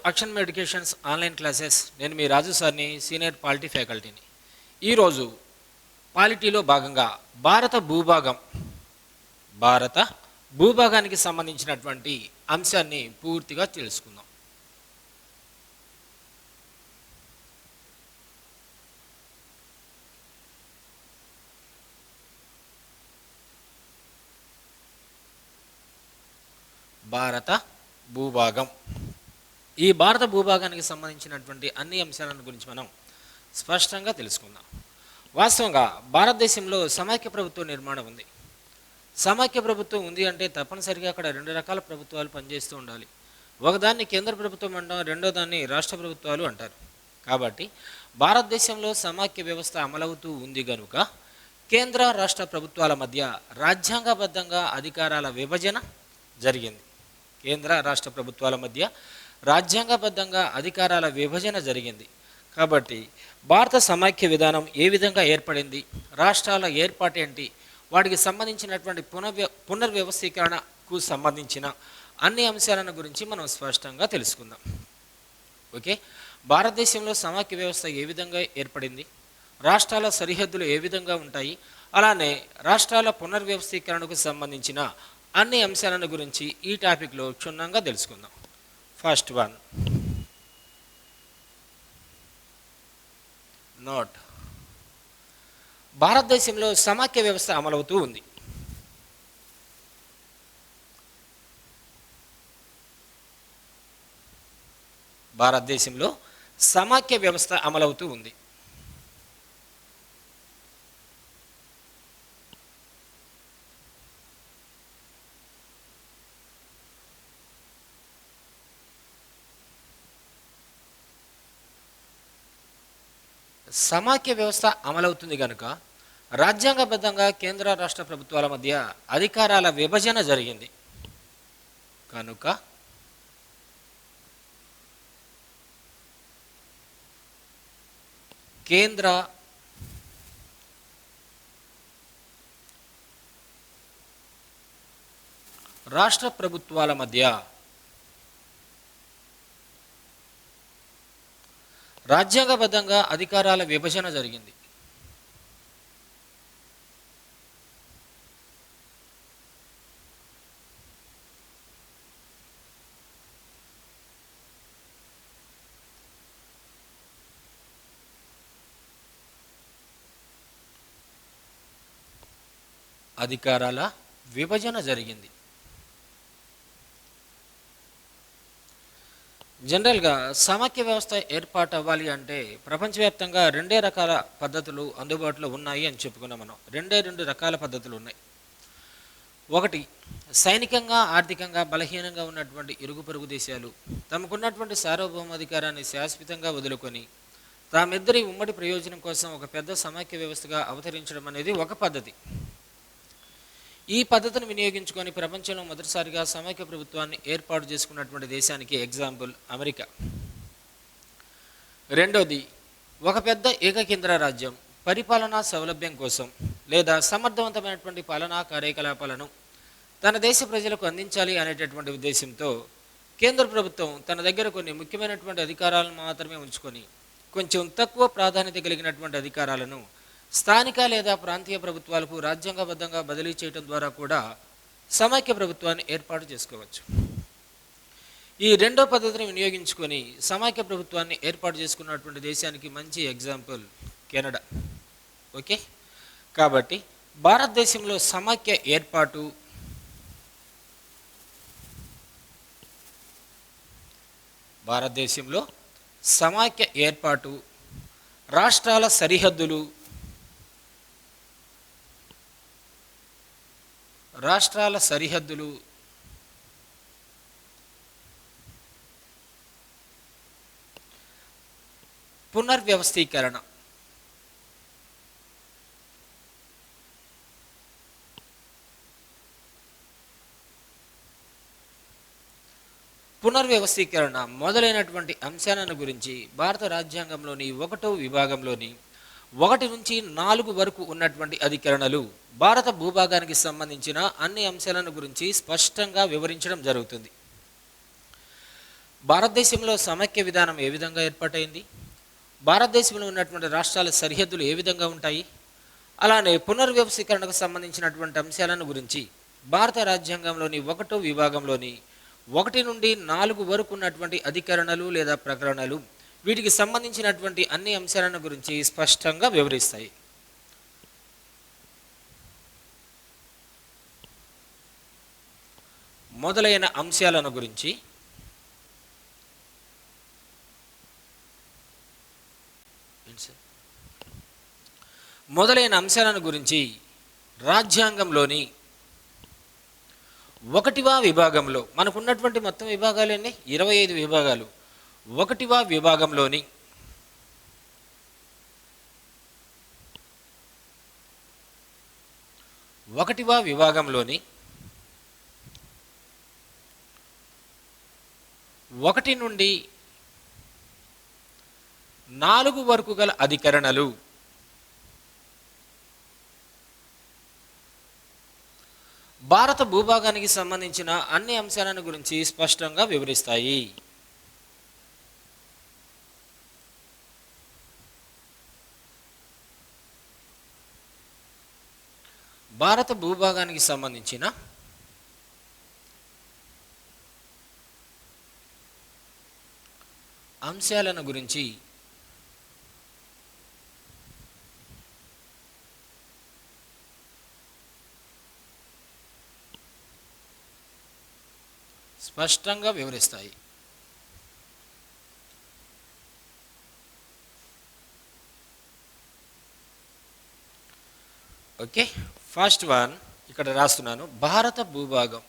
అక్షన్ educations online classes. నేను మీ రాజు సార్ని, senior polity ఫ్యాకల్టీని. ఈరోజు పాలిటీలో భాగంగా భారత భూభాగానికి సంబంధించినటువంటి అంశాన్ని పూర్తిగా తెలుసుకుందాం. భారత భూభాగం. ఈ భారత భూభాగానికి సంబంధించినటువంటి అన్ని అంశాలను గురించి మనం స్పష్టంగా తెలుసుకుందాం. వాస్తవంగా భారతదేశంలో సమైక్య ప్రభుత్వ నిర్మాణం ఉంది. సమైక్య ప్రభుత్వం ఉంది అంటే తప్పనిసరిగా అక్కడ రెండు రకాల ప్రభుత్వాలు పనిచేస్తూ ఉండాలి. ఒకదాన్ని కేంద్ర ప్రభుత్వం అంటాం, రెండో దాన్ని రాష్ట్ర ప్రభుత్వాలు అంటారు. కాబట్టి భారతదేశంలో సమైక్య వ్యవస్థ అమలవుతూ ఉంది కనుక కేంద్ర రాష్ట్ర ప్రభుత్వాల మధ్య రాజ్యాంగబద్ధంగా అధికారాల విభజన జరిగింది. కేంద్ర రాష్ట్ర ప్రభుత్వాల మధ్య రాజ్యాంగబద్ధంగా అధికారాల విభజన జరిగింది. కాబట్టి భారత సమైక్య విధానం ఏ విధంగా ఏర్పడింది, రాష్ట్రాల ఏర్పాటు ఏంటి, వాటికి సంబంధించినటువంటి పునర్వ్యవస్థీకరణకు సంబంధించిన అన్ని అంశాలను గురించి మనం స్పష్టంగా తెలుసుకుందాం. ఓకే, భారతదేశంలో సమైక్య వ్యవస్థ ఏ విధంగా ఏర్పడింది, రాష్ట్రాల సరిహద్దులు ఏ విధంగా ఉంటాయి, అలానే రాష్ట్రాల పునర్వ్యవస్థీకరణకు సంబంధించిన అన్ని అంశాలను గురించి ఈ టాపిక్లో క్షుణ్ణంగా తెలుసుకుందాం. First one, note. భారతదేశంలో సమైక్య వ్యవస్థ అమలవుతూ ఉంది. భారతదేశంలో సమైక్య వ్యవస్థ అమలవుతూ ఉంది. సమైక్య వ్యవస్థ అమలవుతుంది కనుక రాజ్యాంగబద్ధంగా కేంద్ర రాష్ట్ర ప్రభుత్వాల మధ్య అధికారాల విభజన జరిగింది. కనుక కేంద్ర రాష్ట్ర ప్రభుత్వాల మధ్య రాజ్యాంగబద్ధంగా అధికారాల విభజన జరిగింది. అధికారాల విభజన జరిగింది. జనరల్గా సమైక్య వ్యవస్థ ఏర్పాటు అవ్వాలి అంటే ప్రపంచవ్యాప్తంగా రెండే రకాల పద్ధతులు అందుబాటులో ఉన్నాయి అని చెప్పుకున్నాం మనం. రెండు రకాల పద్ధతులు ఉన్నాయి. ఒకటి, సైనికంగా ఆర్థికంగా బలహీనంగా ఉన్నటువంటి ఇరుగు పొరుగు దేశాలు తమకున్నటువంటి సార్వభౌమాధికారాన్ని శాశ్వతంగా వదులుకొని తామిద్దరి ఉమ్మడి ప్రయోజనం కోసం ఒక పెద్ద సమైక్య వ్యవస్థగా అవతరించడం అనేది ఒక పద్ధతి. ఈ పద్ధతిని వినియోగించుకొని ప్రపంచంలో మొదటిసారిగా సమైక్య ప్రభుత్వాన్ని ఏర్పాటు చేసుకున్నటువంటి దేశానికి ఎగ్జాంపుల్ అమెరికా. రెండోది, ఒక పెద్ద ఏకకేంద్ర రాజ్యం పరిపాలనా సౌలభ్యం కోసం లేదా సమర్థవంతమైనటువంటి పాలనా కార్యకలాపాలను తన దేశ ప్రజలకు అందించాలి అనేటటువంటి ఉద్దేశంతో కేంద్ర ప్రభుత్వం తన దగ్గర కొన్ని ముఖ్యమైనటువంటి అధికారాలను మాత్రమే ఉంచుకొని కొంచెం తక్కువ ప్రాధాన్యత కలిగినటువంటి అధికారాలను స్థానిక లేదా ప్రాంతీయ ప్రభుత్వాలకు రాజ్యాంగబద్ధంగా బదిలీ చేయడం ద్వారా కూడా సమైక్య ప్రభుత్వాన్ని ఏర్పాటు చేసుకోవచ్చు. ఈ రెండో పద్ధతిని వినియోగించుకొని సమైక్య ప్రభుత్వాన్ని ఏర్పాటు చేసుకున్నటువంటి దేశానికి మంచి ఎగ్జాంపుల్ కెనడా. ఓకే, కాబట్టి భారతదేశంలో సమైక్య ఏర్పాటు రాష్ట్రాల సరిహద్దులు పునర్వ్యవస్థీకరణ మొదలైనటువంటి అంశాలను గురించి భారత రాజ్యాంగంలోని 1వ విభాగంలోని 1 నుంచి 4 వరకు ఉన్నటువంటి అధికరణలు భారత భూభాగానికి సంబంధించిన అన్ని అంశాలను గురించి స్పష్టంగా వివరించడం జరుగుతుంది. భారతదేశంలో సమైక్య విధానం ఏ విధంగా ఏర్పాటైంది? భారతదేశంలో ఉన్నటువంటి రాష్ట్రాల సరిహద్దులు ఏ విధంగా ఉంటాయి? అలానే పునర్వ్యవస్థీకరణకు సంబంధించినటువంటి అంశాలను గురించి భారత రాజ్యాంగంలోని 1వ విభాగంలోని 1 నుండి 4 వరకు ఉన్నటువంటి అధికరణలు లేదా ప్రకరణలు వీటికి సంబంధించినటువంటి అన్ని అంశాలను గురించి స్పష్టంగా వివరిస్తాయి. మొదలైన అంశాలను గురించి రాజ్యాంగంలోని 1వ విభాగంలో మనకున్నటువంటి మొత్తం విభాగాలు ఎన్ని? 25 విభాగాలు. 1వ విభాగంలోని 1 నుండి 4 వరకు గల అధికరణలు భారత భూభాగానికి సంబంధించిన అన్ని అంశాలను గురించి స్పష్టంగా వివరిస్తాయి. భారత భూభాగానికి సంబంధించిన అంశాలను గురించి స్పష్టంగా వివరిస్తాయి. ఓకే, ఫస్ట్ వన్ ఇక్కడ రాస్తున్నాను. భారత భూభాగం.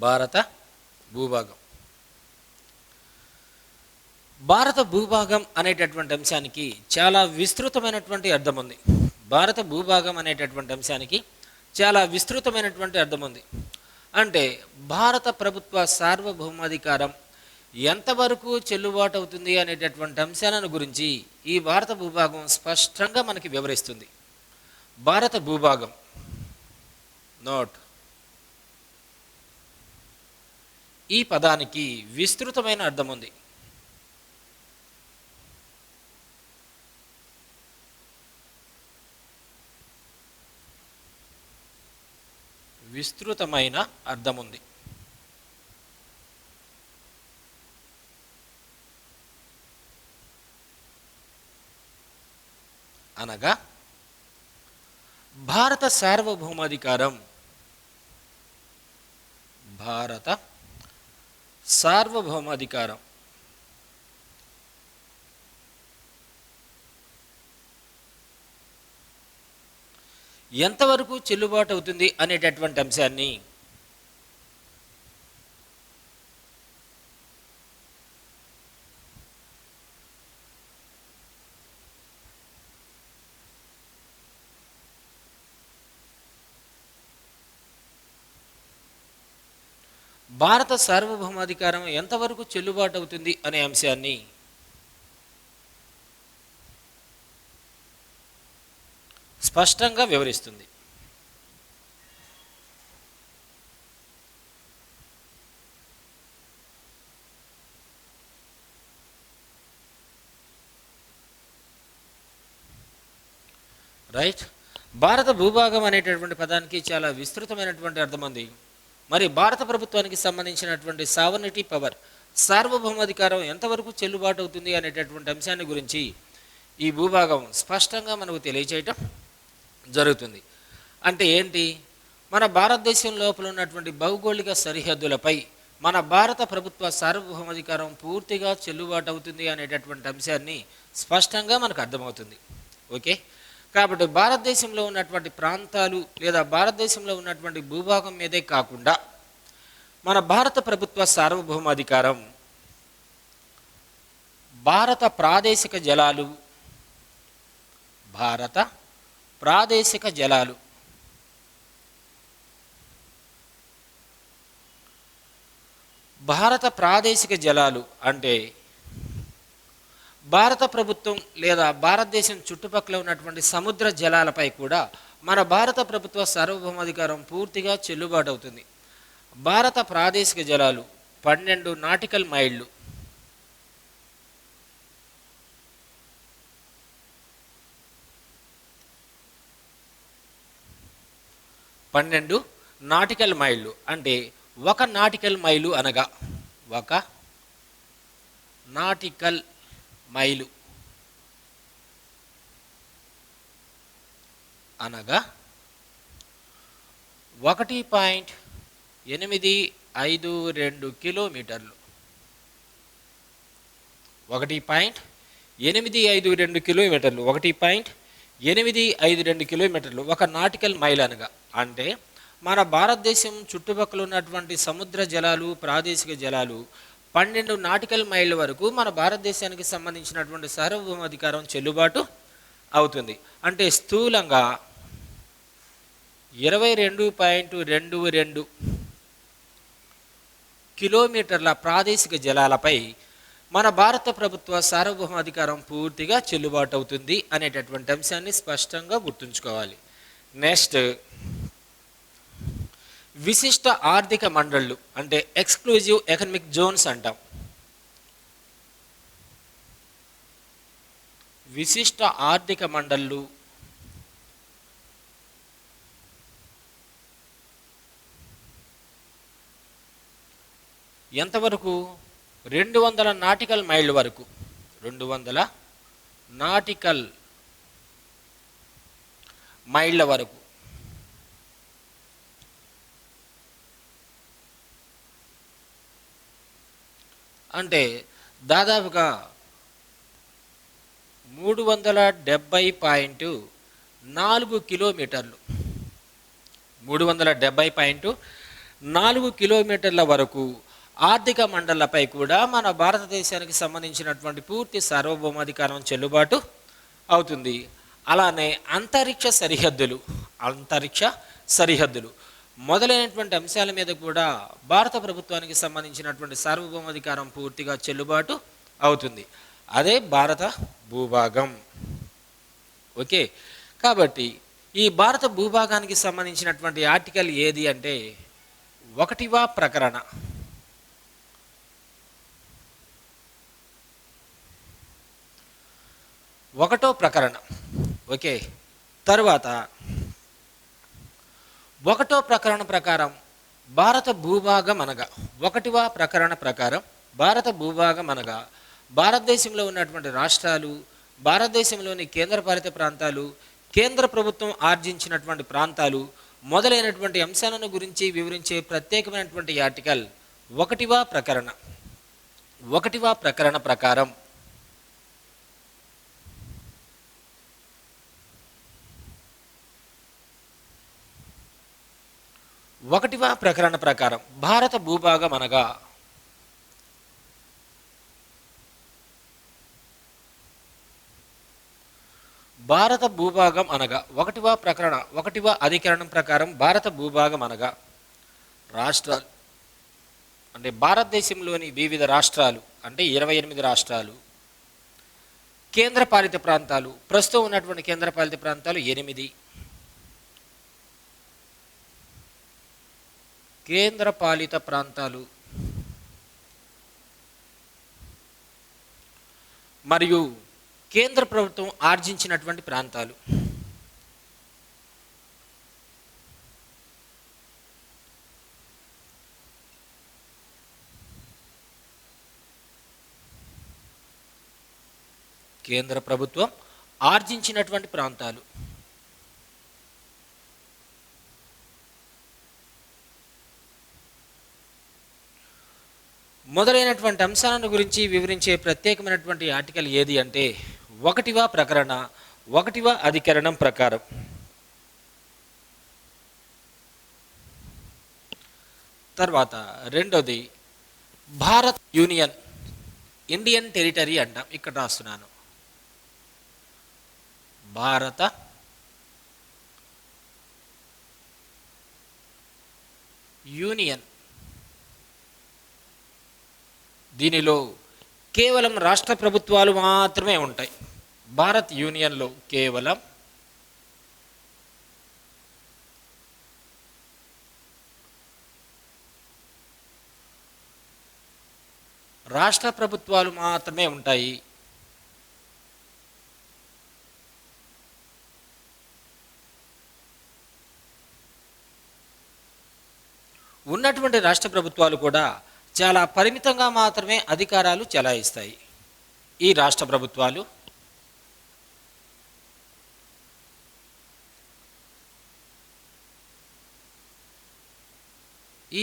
భారత భూభాగం భారత భూభాగం అనేటటువంటి అంశానికి చాలా విస్తృతమైనటువంటి అర్థం ఉంది. భారత భూభాగం అనేటటువంటి అంశానికి చాలా విస్తృతమైనటువంటి అర్థం ఉంది. అంటే భారత ప్రభుత్వ సార్వభౌమాధికారం ఎంతవరకు చెల్లుబాటు అవుతుంది అనేటటువంటి అంశాలను గురించి ఈ భారత భూభాగం స్పష్టంగా మనకి వివరిస్తుంది. భారత భూభాగం నోట్. ఈ పదానికి విస్తృతమైన అర్థం ఉంది. విస్తృతమైన అర్థం ఉంది. అనగా భారత సార్వభౌమాధికారం, భారత సార్వభౌమాధికారం ఎంతవరకు చెల్లుబాటు అవుతుంది అనేటటువంటి అంశాన్ని భారత సార్వభౌమాధికారం ఎంతవరకు చెల్లుబాటు అవుతుంది అనే అంశాన్ని స్పష్టంగా వివరిస్తుంది. రైట్. భారత భూభాగం అనేటటువంటి పదానికి చాలా విస్తృతమైనటువంటి అర్థం ఉంది. మరి భారత ప్రభుత్వానికి సంబంధించినటువంటి సావర్నిటీ పవర్, సార్వభౌమాధికారం ఎంతవరకు చెల్లుబాటు అవుతుంది అనేటటువంటి అంశాన్ని గురించి ఈ భూభాగం స్పష్టంగా మనకు తెలియచేయటం జరుగుతుంది. అంటే ఏంటి? మన భారతదేశం లోపల ఉన్నటువంటి భౌగోళిక సరిహద్దులపై మన భారత ప్రభుత్వ సార్వభౌమాధికారం పూర్తిగా చెల్లుబాటు అవుతుంది అనేటటువంటి అంశాన్ని స్పష్టంగా మనకు అర్థమవుతుంది. ఓకే, కాబట్టి భారతదేశంలో ఉన్నటువంటి ప్రాంతాలు లేదా భారతదేశంలో ఉన్నటువంటి భూభాగం మీదే కాకుండా మన భారత ప్రభుత్వ సార్వభౌమాధికారం భారత ప్రాదేశిక జలాలు, భారత ప్రాదేశిక జలాలు, భారత ప్రాదేశిక జలాలు అంటే భారత ప్రభుత్వం లేదా భారతదేశం చుట్టుపక్కల ఉన్నటువంటి సముద్ర జలాలపై కూడా మన భారత ప్రభుత్వ సార్వభౌమాధికారం పూర్తిగా చెల్లుబాటు అవుతుంది. భారత ప్రాదేశిక జలాలు 12 నాటికల్ మైళ్ళు. 12 నాటికల్ మైళ్ళు అంటే ఒక నాటికల్ మైలు అనగా ఒక నాటికల్ మైలు అనగా 1.852 కిలోమీటర్లు. 1.852 కిలోమీటర్లు 1.852 కిలోమీటర్లు ఒక నాటికల్ మైల్ అనగా. అంటే మన భారతదేశం చుట్టుపక్కల ఉన్నటువంటి సముద్ర జలాలు, ప్రాదేశిక జలాలు 12 నాటికల్ మైళ్ళ వరకు మన భారతదేశానికి సంబంధించినటువంటి సార్వభౌమాధికారం చెల్లుబాటు అవుతుంది. అంటే స్థూలంగా 22.22 కిలోమీటర్ల ప్రాదేశిక జలాలపై మన భారత ప్రభుత్వ సార్వభౌమాధికారం పూర్తిగా చెల్లుబాటు అవుతుంది అనేటటువంటి అంశాన్ని స్పష్టంగా గుర్తుంచుకోవాలి. నెక్స్ట్, విశిష్ట ఆర్థిక మండళ్ళు అంటే ఎక్స్క్లూజివ్ ఎకనామిక్ జోన్స్ అంటాం. విశిష్ట ఆర్థిక మండళ్ళు ఎంతవరకు? 200 నాటికల్ మైళ్ళ వరకు. 200 నాటికల్ మైళ్ళ వరకు. అంటే దాదాపుగా 370.4 కిలోమీటర్లు. 370.4 కిలోమీటర్ల వరకు ఆర్థిక మండళ్లపై కూడా మన భారతదేశానికి సంబంధించినటువంటి పూర్తి సార్వభౌమాధికారం చెల్లుబాటు అవుతుంది. అలానే అంతరిక్ష సరిహద్దులు మొదలైనటువంటి అంశాల మీద కూడా భారత ప్రభుత్వానికి సంబంధించినటువంటి సార్వభౌమాధికారం పూర్తిగా చెల్లుబాటు అవుతుంది. అదే భారత భూభాగం. ఓకే, కాబట్టి ఈ భారత భూభాగానికి సంబంధించినటువంటి ఆర్టికల్ ఏది అంటే 1వ ప్రకరణ. 1వ ప్రకరణ. ఓకే, తర్వాత 1వ ప్రకరణ ప్రకారం భారత భూభాగం అనగా 1వ ప్రకరణ ప్రకారం భారత భూభాగం అనగా భారతదేశంలో ఉన్నటువంటి రాష్ట్రాలు, భారతదేశంలోని కేంద్రపాలిత ప్రాంతాలు, కేంద్ర ప్రభుత్వం ఆర్జించినటువంటి ప్రాంతాలు మొదలైనటువంటి అంశాలను గురించి వివరించే ప్రత్యేకమైనటువంటి ఆర్టికల్ 1వ ప్రకరణ. 1వ ప్రకరణ ప్రకారం 1వ ప్రకరణ ప్రకారం భారత భూభాగం అనగా భారత భూభాగం అనగా 1వ ప్రకరణ 1వ అధికరణం ప్రకారం భారత భూభాగం అనగా రాష్ట్రాలు అంటే భారతదేశంలోని వివిధ రాష్ట్రాలు అంటే 28 రాష్ట్రాలు, కేంద్రపాలిత ప్రాంతాలు ప్రస్తుతం ఉన్నటువంటి కేంద్రపాలిత ప్రాంతాలు 8, కేంద్రపాలిత ప్రాంతాలు మరియు కేంద్ర ప్రభుత్వం ఆర్జించినటువంటి ప్రాంతాలు. కేంద్ర ప్రభుత్వం ఆర్జించినటువంటి ప్రాంతాలు. మొదలైనటువంటి అంశాలను గురించి వివరించే ప్రత్యేకమైనటువంటి ఆర్టికల్ ఏది అంటే 1వ ప్రకరణ 1వ అధికరణం ప్రకారం. తర్వాత రెండోది భారత్ యూనియన్, ఇండియన్ టెరిటరీ అంటాం. ఇక్కడ రాస్తున్నాను భారత యూనియన్. దీనిలో కేవలం రాష్ట్ర ప్రభుత్వాలు మాత్రమే ఉంటాయి. భారత్ యూనియన్లో కేవలం రాష్ట్ర ప్రభుత్వాలు మాత్రమే ఉంటాయి. ఉన్నటువంటి రాష్ట్ర ప్రభుత్వాలు కూడా చాలా పరిమితంగా మాత్రమే అధికారాలు చెలాయిస్తాయి. ఈ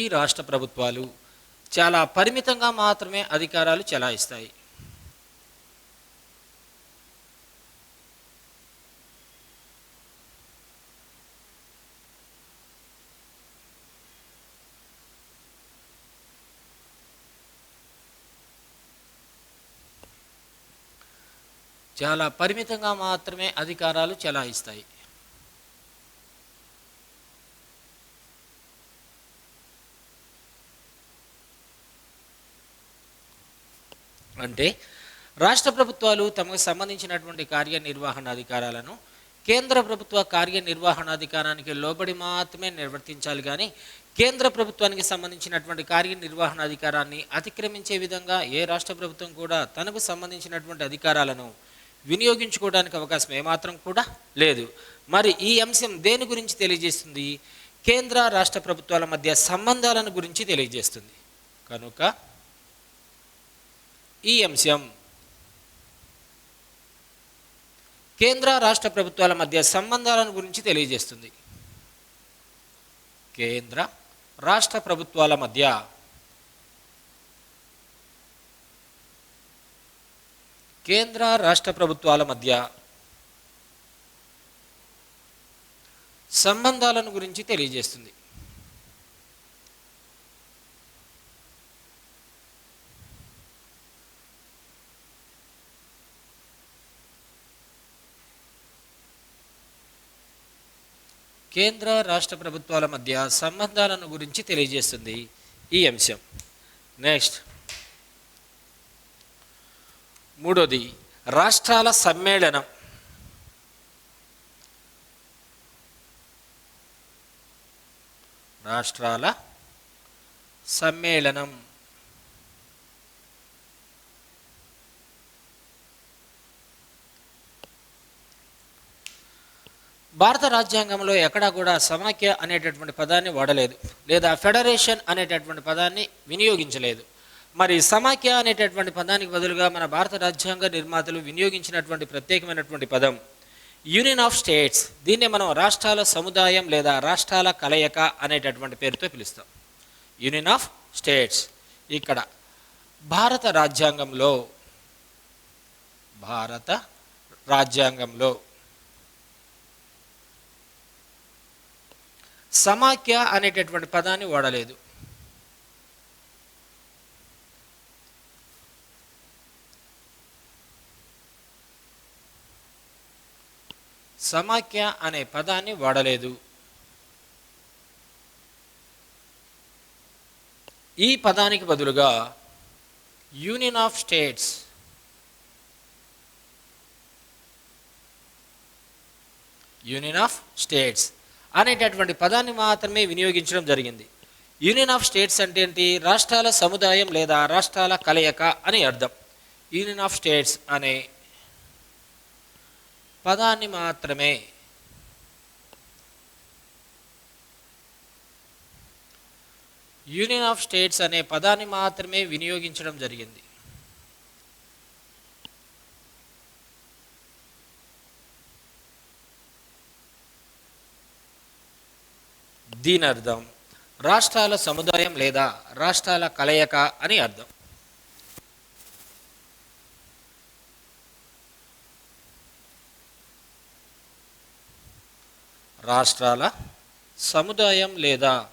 రాష్ట్ర ప్రభుత్వాలు చాలా పరిమితంగా మాత్రమే అధికారాలు చెలాయిస్తాయి. చాలా పరిమితంగా మాత్రమే అధికారాలు చెలాయిస్తాయి. అంటే రాష్ట్ర ప్రభుత్వాలు తమకు సంబంధించినటువంటి కార్యనిర్వహణాధికారాలను కేంద్ర ప్రభుత్వ కార్యనిర్వహణాధికారానికి లోబడి మాత్రమే నిర్వర్తించాలి. కానీ కేంద్ర ప్రభుత్వానికి సంబంధించినటువంటి కార్యనిర్వహణాధికారాన్ని అతిక్రమించే విధంగా ఏ రాష్ట్ర ప్రభుత్వం కూడా తనకు సంబంధించినటువంటి అధికారాలను వినియోగించుకోవడానికి అవకాశం ఏమాత్రం కూడా లేదు. మరి ఈ అంశం దేని గురించి తెలియజేస్తుంది? కేంద్ర రాష్ట్ర ప్రభుత్వాల మధ్య సంబంధాలను గురించి తెలియజేస్తుంది. కనుక ఈ అంశం కేంద్ర రాష్ట్ర ప్రభుత్వాల మధ్య సంబంధాలను గురించి తెలియజేస్తుంది. కేంద్ర రాష్ట్ర ప్రభుత్వాల మధ్య సంబంధాలను గురించి తెలియజేస్తుంది. కేంద్ర రాష్ట్ర ప్రభుత్వాల మధ్య సంబంధాలను గురించి తెలియజేస్తుంది ఈ అంశం. నెక్స్ట్ మూడోది రాష్ట్రాల సమ్మేళనం. రాష్ట్రాల సమ్మేళనం భారత రాజ్యాంగంలో ఎక్కడా కూడా సమాఖ్య అనేటటువంటి పదాన్ని వాడలేదు, లేదా ఫెడరేషన్ అనేటటువంటి పదాన్ని వినియోగించలేదు. మరి సమాఖ్య అనేటటువంటి పదానికి బదులుగా మన భారత రాజ్యాంగ నిర్మాతలు వినియోగించినటువంటి ప్రత్యేకమైనటువంటి పదం యూనియన్ ఆఫ్ స్టేట్స్. దీన్నే మనం రాష్ట్రాల సముదాయం లేదా రాష్ట్రాల కలయిక అనేటటువంటి పేరుతో పిలుస్తాం. Union of states. ఇక్కడ భారత రాజ్యాంగంలో సమాఖ్య అనేటటువంటి పదాన్ని వాడలేదు. సమాఖ్య అనే పదాన్ని వాడలేదు. ఈ పదానికి బదులుగా యూనియన్ ఆఫ్ స్టేట్స్ అనేటటువంటి పదాన్ని మాత్రమే వినియోగించడం జరిగింది. యూనియన్ ఆఫ్ స్టేట్స్ అంటే ఏంటి? రాష్ట్రాల సముదాయం లేదా రాష్ట్రాల కలయిక అని అర్థం. యూనియన్ ఆఫ్ స్టేట్స్ అనే పదాన్ని మాత్రమే వినియోగించడం జరిగింది. దీని అర్థం రాష్ట్రాల సముదాయం లేదా రాష్ట్రాల కలయిక అని అర్థం. రాష్ట్రాల సముదాయం లేదా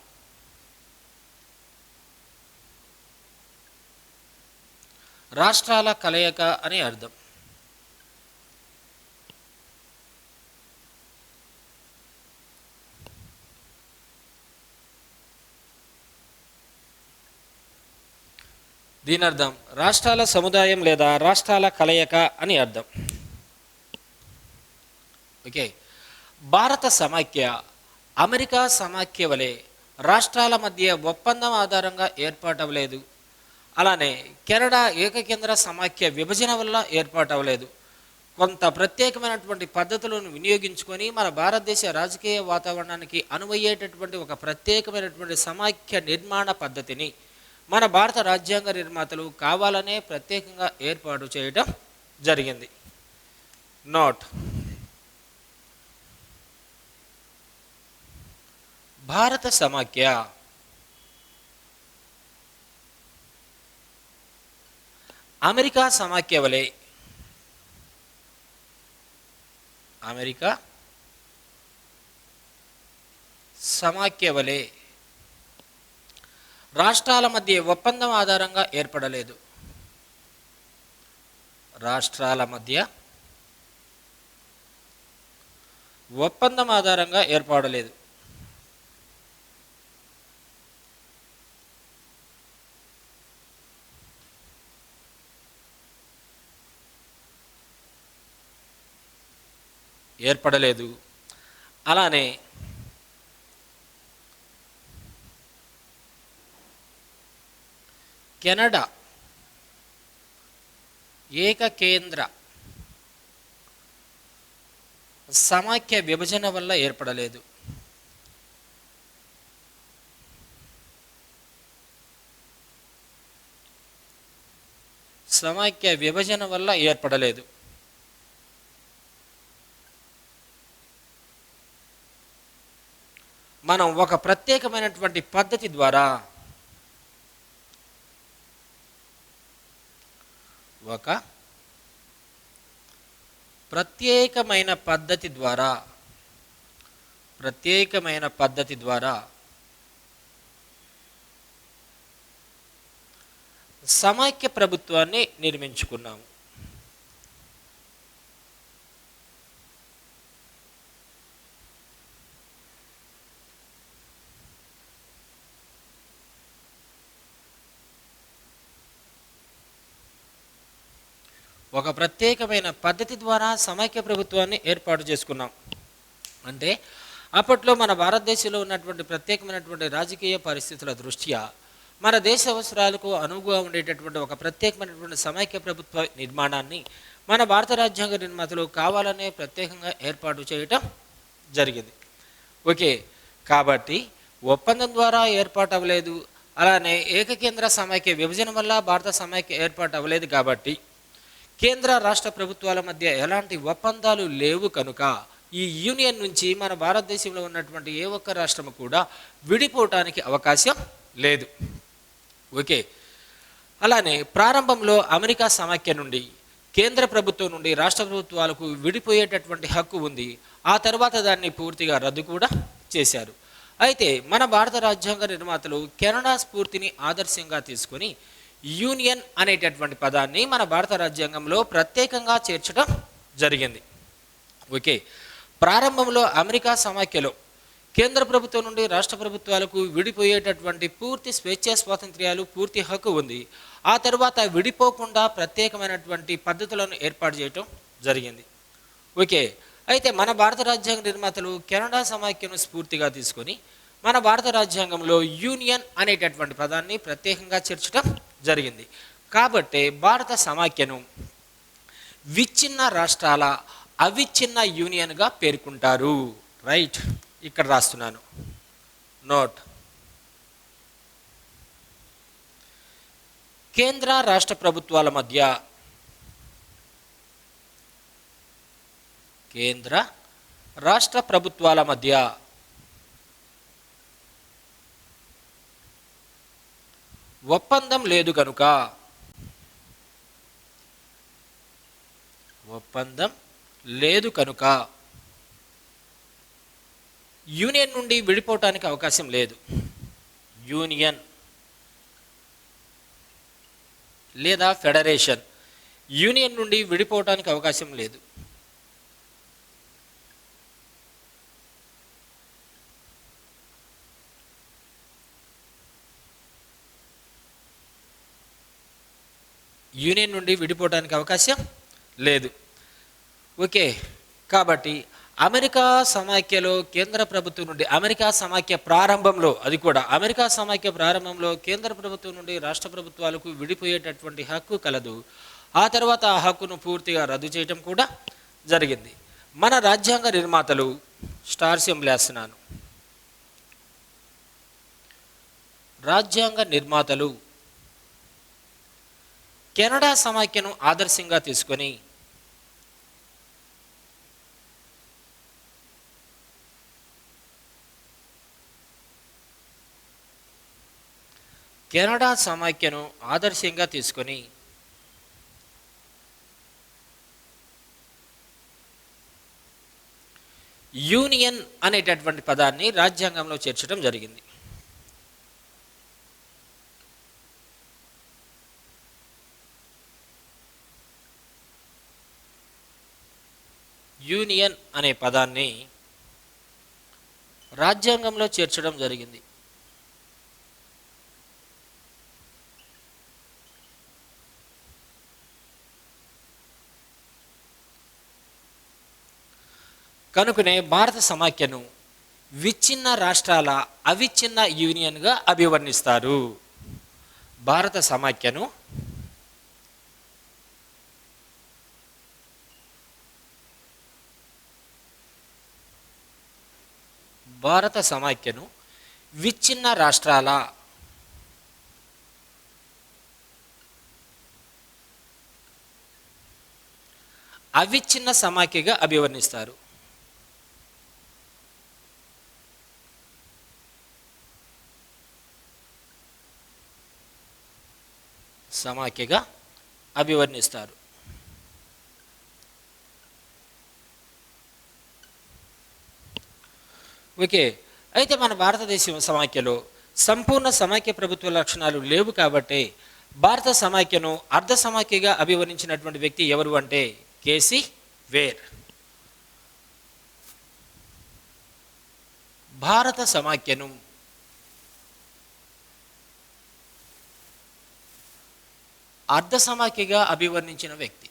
రాష్ట్రాల కలయిక అని అర్థం. దీని అర్థం రాష్ట్రాల సముదాయం లేదా రాష్ట్రాల కలయిక అని అర్థం. ఓకే. భారత సమాఖ్య అమెరికా సమాఖ్య వలె రాష్ట్రాల మధ్య ఒప్పందం ఆధారంగా ఏర్పాటవలేదు. అలానే కెనడా ఏకకేంద్ర సమాఖ్య విభజన వల్ల ఏర్పాటు అవ్వలేదు. కొంత ప్రత్యేకమైనటువంటి పద్ధతులను వినియోగించుకొని మన భారతదేశ రాజకీయ వాతావరణానికి అనువయ్యేటటువంటి ఒక ప్రత్యేకమైనటువంటి సమాఖ్య నిర్మాణ పద్ధతిని మన భారత రాజ్యాంగ నిర్మాతలు కావాలనే ప్రత్యేకంగా ఏర్పాటు చేయడం జరిగింది. నోట్: భారత సమాఖ్య అమెరికా సమాఖ్య వలె రాష్ట్రాల మధ్య ఒప్పందం ఆధారంగా ఏర్పడలేదు. రాష్ట్రాల మధ్య ఒప్పందం ఆధారంగా ఏర్పడలేదు. అలానే కెనడా ఏకకేంద్ర సమాఖ్య విభజన వల్ల ఏర్పడలేదు. మనం ఒక ప్రత్యేకమైనటువంటి పద్ధతి ద్వారా సమాఖ్య ప్రభుత్వాన్ని నిర్మించుకున్నాము. ఒక ప్రత్యేకమైన పద్ధతి ద్వారా సమైక్య ప్రభుత్వాన్ని ఏర్పాటు చేసుకున్నాం. అంటే అప్పట్లో మన భారతదేశంలో ఉన్నటువంటి ప్రత్యేకమైనటువంటి రాజకీయ పరిస్థితుల దృష్ట్యా మన దేశ అవసరాలకు అనువుగా ఉండేటటువంటి ఒక ప్రత్యేకమైనటువంటి సమైక్య ప్రభుత్వ నిర్మాణాన్ని మన భారత రాజ్యాంగ నిర్మాతలు కావాలనే ప్రత్యేకంగా ఏర్పాటు చేయటం జరిగింది. ఓకే, కాబట్టి ఒప్పందం ద్వారా ఏర్పాటు అవ్వలేదు. అలానే ఏకకేంద్ర సమైక్య విభజన వల్ల భారత సమైక్య ఏర్పాటు అవ్వలేదు. కాబట్టి కేంద్ర రాష్ట్ర ప్రభుత్వాల మధ్య ఎలాంటి ఒప్పందాలు లేవు కనుక ఈ యూనియన్ నుంచి మన భారతదేశంలో ఉన్నటువంటి ఏ ఒక్క రాష్ట్రము కూడా విడిపోవటానికి అవకాశం లేదు. ఓకే, అలానే ప్రారంభంలో అమెరికా సమాఖ్య నుండి కేంద్ర ప్రభుత్వం నుండి రాష్ట్ర ప్రభుత్వాలకు విడిపోయేటటువంటి హక్కు ఉంది. ఆ తర్వాత దాన్ని పూర్తిగా రద్దు కూడా చేశారు. అయితే మన భారత రాజ్యాంగ నిర్మాతలు కెనడా స్ఫూర్తిని ఆదర్శంగా తీసుకొని యూనియన్ అనేటటువంటి పదాన్ని మన భారత రాజ్యాంగంలో ప్రత్యేకంగా చేర్చడం జరిగింది. ఓకే, ప్రారంభంలో అమెరికా సమాఖ్యలో కేంద్ర ప్రభుత్వం నుండి రాష్ట్ర ప్రభుత్వాలకు విడిపోయేటటువంటి పూర్తి స్వేచ్ఛా స్వాతంత్ర్యాలు, పూర్తి హక్కు ఉంది. ఆ తర్వాత విడిపోకుండా ప్రత్యేకమైనటువంటి పద్ధతులను ఏర్పాటు చేయటం జరిగింది. ఓకే, అయితే మన భారత రాజ్యాంగ నిర్మాతలు కెనడా సమాఖ్యను స్ఫూర్తిగా తీసుకొని మన భారత రాజ్యాంగంలో యూనియన్ అనేటటువంటి పదాన్ని ప్రత్యేకంగా చేర్చడం జరిగింది. కాబట్టి భారత సమాఖ్యను విచ్ఛిన్న రాష్ట్రాల అవిచ్ఛిన్న యూనియన్గా పేర్కొంటారు. రైట్, ఇక్కడ రాస్తున్నాను. నోట్: కేంద్ర రాష్ట్ర ప్రభుత్వాల మధ్య ఒప్పందం లేదు కనుక యూనియన్ నుండి విడిపోవటానికి అవకాశం లేదు. యూనియన్ లేదా ఫెడరేషన్, యూనియన్ నుండి విడిపోవటానికి అవకాశం లేదు. యూనియన్ నుండి విడిపోవడానికి అవకాశం లేదు. ఓకే, కాబట్టి అమెరికా సమాఖ్యలో కేంద్ర ప్రభుత్వం నుండి అమెరికా సమాఖ్య ప్రారంభంలో అది కూడా అమెరికా సమాఖ్య ప్రారంభంలో కేంద్ర ప్రభుత్వం నుండి రాష్ట్ర ప్రభుత్వాలకు విడిపోయేటటువంటి హక్కు కలదు. ఆ తర్వాత ఆ హక్కును పూర్తిగా రద్దు చేయటం కూడా జరిగింది. మన రాజ్యాంగ నిర్మాతలు స్టార్ సింబల్ వేస్తున్నాను. రాజ్యాంగ నిర్మాతలు కెనడా సమాఖ్యను ఆదర్శంగా తీసుకొని కెనడా సమాఖ్యను ఆదర్శంగా తీసుకొని యూనియన్ అనేటటువంటి పదాన్ని రాజ్యాంగంలో చేర్చడం జరిగింది. యూనియన్ అనే పదాన్ని రాజ్యాంగంలో చేర్చడం జరిగింది. కనుకనే భారత సమాఖ్యను విచ్ఛిన్న రాష్ట్రాల అవిచ్ఛిన్న యూనియన్గా అభివర్ణిస్తారు. భారత సమాఖ్యను విచ్ఛిన్న రాష్ట్రాల అవిచ్ఛిన్న సమాఖ్యగా అభివర్ణిస్తారు. సమాఖ్యగా అభివర్ణిస్తారు. ఓకే, అయితే మన భారతదేశం సమాఖ్యలో సంపూర్ణ సమాఖ్య ప్రభుత్వ లక్షణాలు లేవు కాబట్టి భారత సమాఖ్యను అర్ధ సమాఖ్యగా అభివర్ణించినటువంటి వ్యక్తి ఎవరు అంటే కేసీ వేర్. భారత సమాఖ్యను అర్ధ సమాఖ్యగా అభివర్ణించిన వ్యక్తి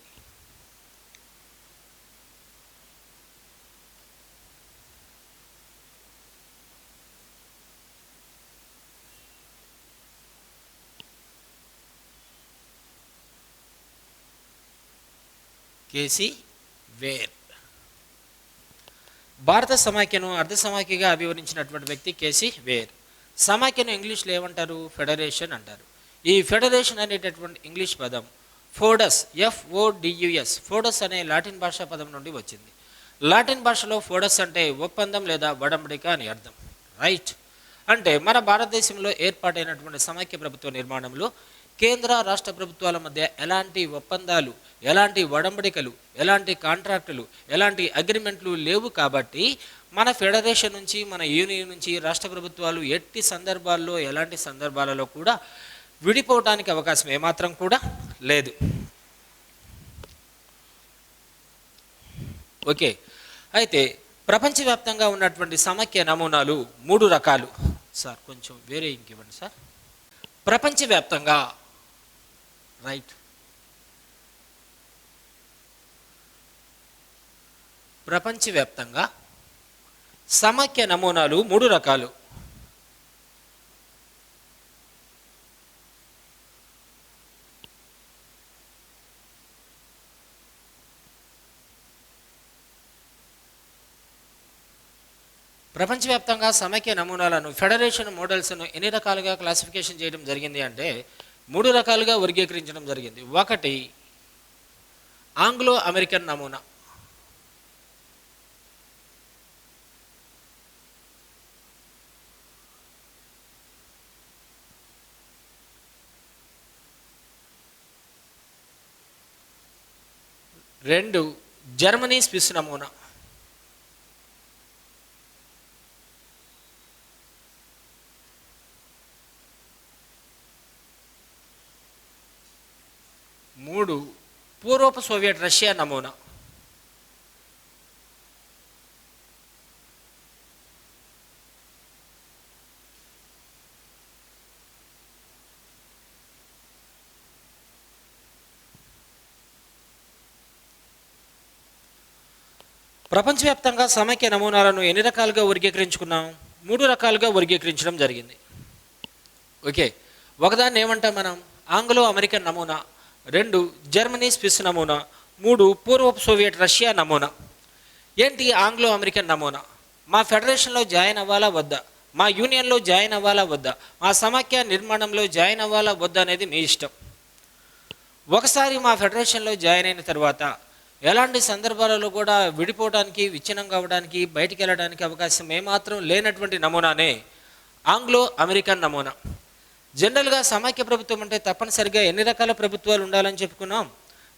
కేసీ వేర్. భారత సమాఖ్యను అర్ధ సమాఖ్యగా అభివర్ణించినటువంటి వ్యక్తి కేసీ వేర్. సమాఖ్యను ఇంగ్లీష్లో ఏమంటారు? ఫెడరేషన్ అంటారు. ఈ ఫెడరేషన్ అనేటటువంటి ఇంగ్లీష్ పదం ఫోడస్, FODUS, ఫోడస్ అనే లాటిన్ భాషా పదం నుండి వచ్చింది. లాటిన్ భాషలో ఫోడస్ అంటే ఒప్పందం లేదా వడంబడిక అని అర్థం. రైట్. అంటే మన భారతదేశంలో ఏర్పాటైనటువంటి సమాఖ్య ప్రభుత్వ నిర్మాణంలో కేంద్ర రాష్ట్ర ప్రభుత్వాల మధ్య ఎలాంటి ఒప్పందాలు, ఎలాంటి వడంబడికలు, ఎలాంటి కాంట్రాక్టులు, ఎలాంటి అగ్రిమెంట్లు లేవు కాబట్టి మన ఫెడరేషన్ నుంచి, మన యూనియన్ నుంచి రాష్ట్ర ప్రభుత్వాలు ఎట్టి సందర్భాల్లో, ఎలాంటి సందర్భాలలో కూడా విడిపోవటానికి అవకాశం ఏమాత్రం కూడా లేదు. ఓకే, అయితే ప్రపంచవ్యాప్తంగా ఉన్నటువంటి సమాఖ్య నమూనాలు 3 రకాలు. సార్ కొంచెం వేరే ఇంకివ్వండి సార్. ప్రపంచవ్యాప్తంగా రైట్ ప్రపంచవ్యాప్తంగా సమాఖ్య నమూనాలు 3 రకాలు. ప్రపంచవ్యాప్తంగా సమైక్య నమూనాలను, ఫెడరేషన్ మోడల్స్ను ఎన్ని రకాలుగా క్లాసిఫికేషన్ చేయడం జరిగింది అంటే 3 రకాలుగా వర్గీకరించడం జరిగింది. ఒకటి ఆంగ్లో అమెరికన్ నమూనా, రెండు జర్మనీ స్విస్ నమూనా, మూడు పూర్వపు సోవియట్ రష్యా నమూనా, ప్రపంచవ్యాప్తంగా సమైక్య నమూనాలను ఎన్ని రకాలుగా వర్గీకరించుకున్నాం? 3 రకాలుగా వర్గీకరించడం జరిగింది. ఓకే, ఒకదాన్ని ఏమంటాం మనం? ఆంగ్లో అమెరికన్ నమూనా, 2 జర్మనీ స్విస్ నమూనా, 3 పూర్వపు సోవియట్ రష్యా నమూనా. ఏంటి ఆంగ్లో అమెరికన్ నమూనా? మా ఫెడరేషన్లో జాయిన్ అవ్వాలా వద్దా, మా యూనియన్లో జాయిన్ అవ్వాలా వద్దా, మా సమాఖ్య నిర్మాణంలో జాయిన్ అవ్వాలా వద్దా అనేది మీ ఇష్టం. ఒకసారి మా ఫెడరేషన్లో జాయిన్ అయిన తర్వాత ఎలాంటి సందర్భాలలో కూడా విడిపోవడానికి, విచ్ఛిన్నం కావడానికి, బయటికి వెళ్ళడానికి అవకాశం ఏమాత్రం లేనటువంటి నమూనానే ఆంగ్లో అమెరికన్ నమూనా. జనరల్గా సమైక్య ప్రభుత్వం అంటే తప్పనిసరిగా ఎన్ని రకాల ప్రభుత్వాలు ఉండాలని చెప్పుకున్నాం?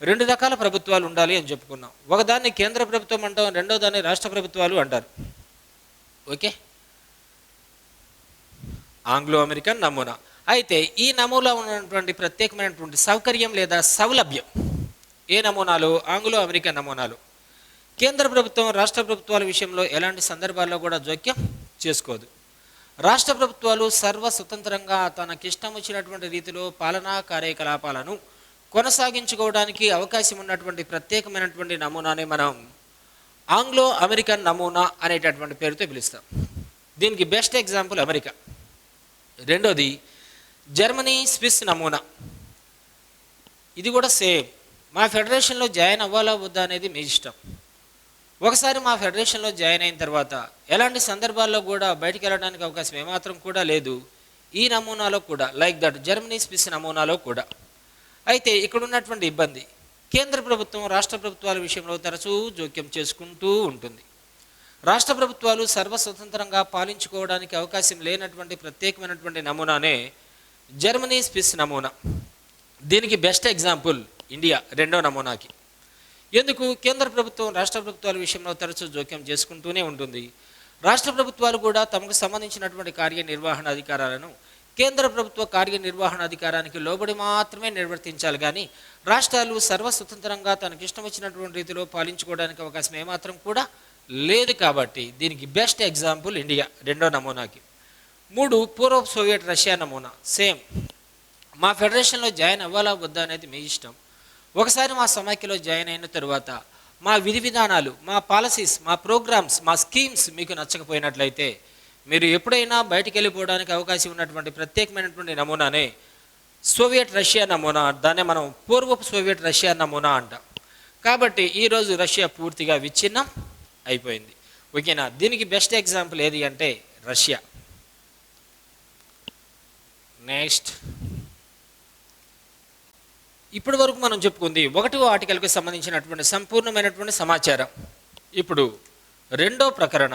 2 రకాల ప్రభుత్వాలు ఉండాలి అని చెప్పుకున్నాం. ఒకదాన్ని కేంద్ర ప్రభుత్వం అంటాం, రెండో దాన్ని రాష్ట్ర ప్రభుత్వాలు అంటారు. ఓకే, ఆంగ్లో అమెరికన్ నమూనా. అయితే ఈ నమూనాలో ఉన్నటువంటి ప్రత్యేకమైనటువంటి సౌకర్యం లేదా సౌలభ్యం ఏ నమూనాలు? ఆంగ్లో అమెరికన్ నమూనాలు. కేంద్ర ప్రభుత్వం రాష్ట్ర ప్రభుత్వాల విషయంలో ఎలాంటి సందర్భాల్లో కూడా జోక్యం చేసుకోదు. రాష్ట్ర ప్రభుత్వాలు సర్వస్వతంత్రంగా తనకిష్టం వచ్చినటువంటి రీతిలో పాలనా కార్యకలాపాలను కొనసాగించుకోవడానికి అవకాశం ఉన్నటువంటి ప్రత్యేకమైనటువంటి నమూనానే మనం ఆంగ్లో అమెరికన్ నమూనా అనేటటువంటి పేరుతో పిలుస్తాం. దీనికి బెస్ట్ ఎగ్జాంపుల్ అమెరికా. రెండోది జర్మనీ స్విస్ నమూనా. ఇది కూడా సేమ్. మా ఫెడరేషన్లో జాయిన్ అవ్వాలా వద్దా అనేది మీ ఇష్టం. ఒకసారి మా ఫెడరేషన్లో జాయిన్ అయిన తర్వాత ఎలాంటి సందర్భాల్లో కూడా బయటికి వెళ్ళడానికి అవకాశం ఏమాత్రం కూడా లేదు ఈ నమూనాలో కూడా, లైక్ దట్ జర్మనీ స్విస్ నమూనాలో కూడా. అయితే ఇక్కడ ఉన్నటువంటి ఇబ్బంది, కేంద్ర ప్రభుత్వం రాష్ట్ర ప్రభుత్వాల విషయంలో తరచూ జోక్యం చేసుకుంటూ ఉంటుంది. రాష్ట్ర ప్రభుత్వాలు సర్వస్వతంత్రంగా పాలించుకోవడానికి అవకాశం లేనటువంటి ప్రత్యేకమైనటువంటి నమూనానే జర్మనీ స్విస్ నమూనా. దీనికి బెస్ట్ ఎగ్జాంపుల్ ఇండియా రెండో నమూనాకి. ఎందుకు? కేంద్ర ప్రభుత్వం రాష్ట్ర ప్రభుత్వాల విషయంలో తరచూ జోక్యం చేసుకుంటూనే ఉంటుంది. రాష్ట్ర ప్రభుత్వాలు కూడా తమకు సంబంధించినటువంటి కార్యనిర్వహణ అధికారాలను కేంద్ర ప్రభుత్వ కార్యనిర్వహణ అధికారానికి లోబడి మాత్రమే నిర్వర్తించాలి, కానీ రాష్ట్రాలు సర్వస్వతంత్రంగా తనకిష్టం వచ్చినటువంటి రీతిలో పాలించుకోవడానికి అవకాశం ఏమాత్రం కూడా లేదు. కాబట్టి దీనికి బెస్ట్ ఎగ్జాంపుల్ ఇండియా రెండో నమూనాకి. 3 పూర్వ సోవియట్ రష్యా నమూనా. సేమ్. మా ఫెడరేషన్లో జాయిన్ అవ్వాలా వద్దా అనేది మీ ఇష్టం. ఒకసారి మా సమైక్యలో జాయిన్ అయిన తరువాత మా విధి విధానాలు, మా పాలసీస్, మా ప్రోగ్రామ్స్, మా స్కీమ్స్ మీకు నచ్చకపోయినట్లయితే మీరు ఎప్పుడైనా బయటికి వెళ్ళిపోవడానికి అవకాశం ఉన్నటువంటి ప్రత్యేకమైనటువంటి నమూనానే సోవియట్ రష్యా నమూనా. దాన్నే మనం పూర్వపు సోవియట్ రష్యా నమూనా అంటాం. కాబట్టి ఈరోజు రష్యా పూర్తిగా విచ్ఛిన్నం అయిపోయింది. ఓకేనా? దీనికి బెస్ట్ ఎగ్జాంపుల్ ఏది అంటే రష్యా. నెక్స్ట్, ఇప్పటి వరకు మనం చెప్పుకుంది 1వ ఆర్టికల్కి సంబంధించినటువంటి సంపూర్ణమైనటువంటి సమాచారం. ఇప్పుడు 2వ ప్రకరణ.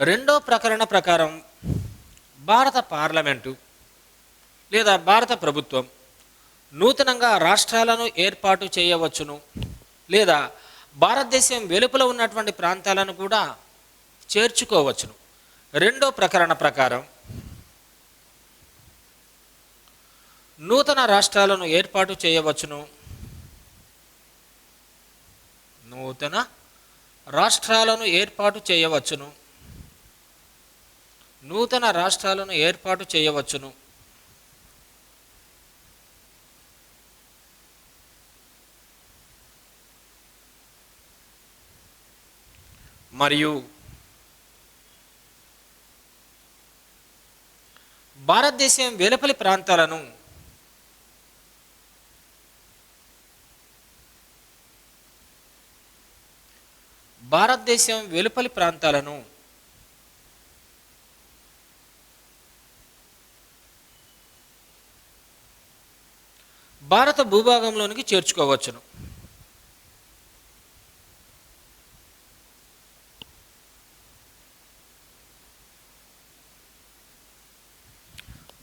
రెండో ప్రకరణ ప్రకారం భారత పార్లమెంటు లేదా భారత ప్రభుత్వం నూతనంగా రాష్ట్రాలను ఏర్పాటు చేయవచ్చును, లేదా భారతదేశం వెలుపల ఉన్నటువంటి ప్రాంతాలను కూడా చేర్చుకోవచ్చును. రెండో ప్రకరణ ప్రకారం నూతన రాష్ట్రాలను ఏర్పాటు చేయవచ్చును, నూతన రాష్ట్రాలను ఏర్పాటు చేయవచ్చును, నూతన రాష్ట్రాలను ఏర్పాటు చేయవచ్చును. మరియు భారతదేశం వెలుపలి ప్రాంతాలను భారత భూభాగంలోనికి చేర్చుకోవచ్చును.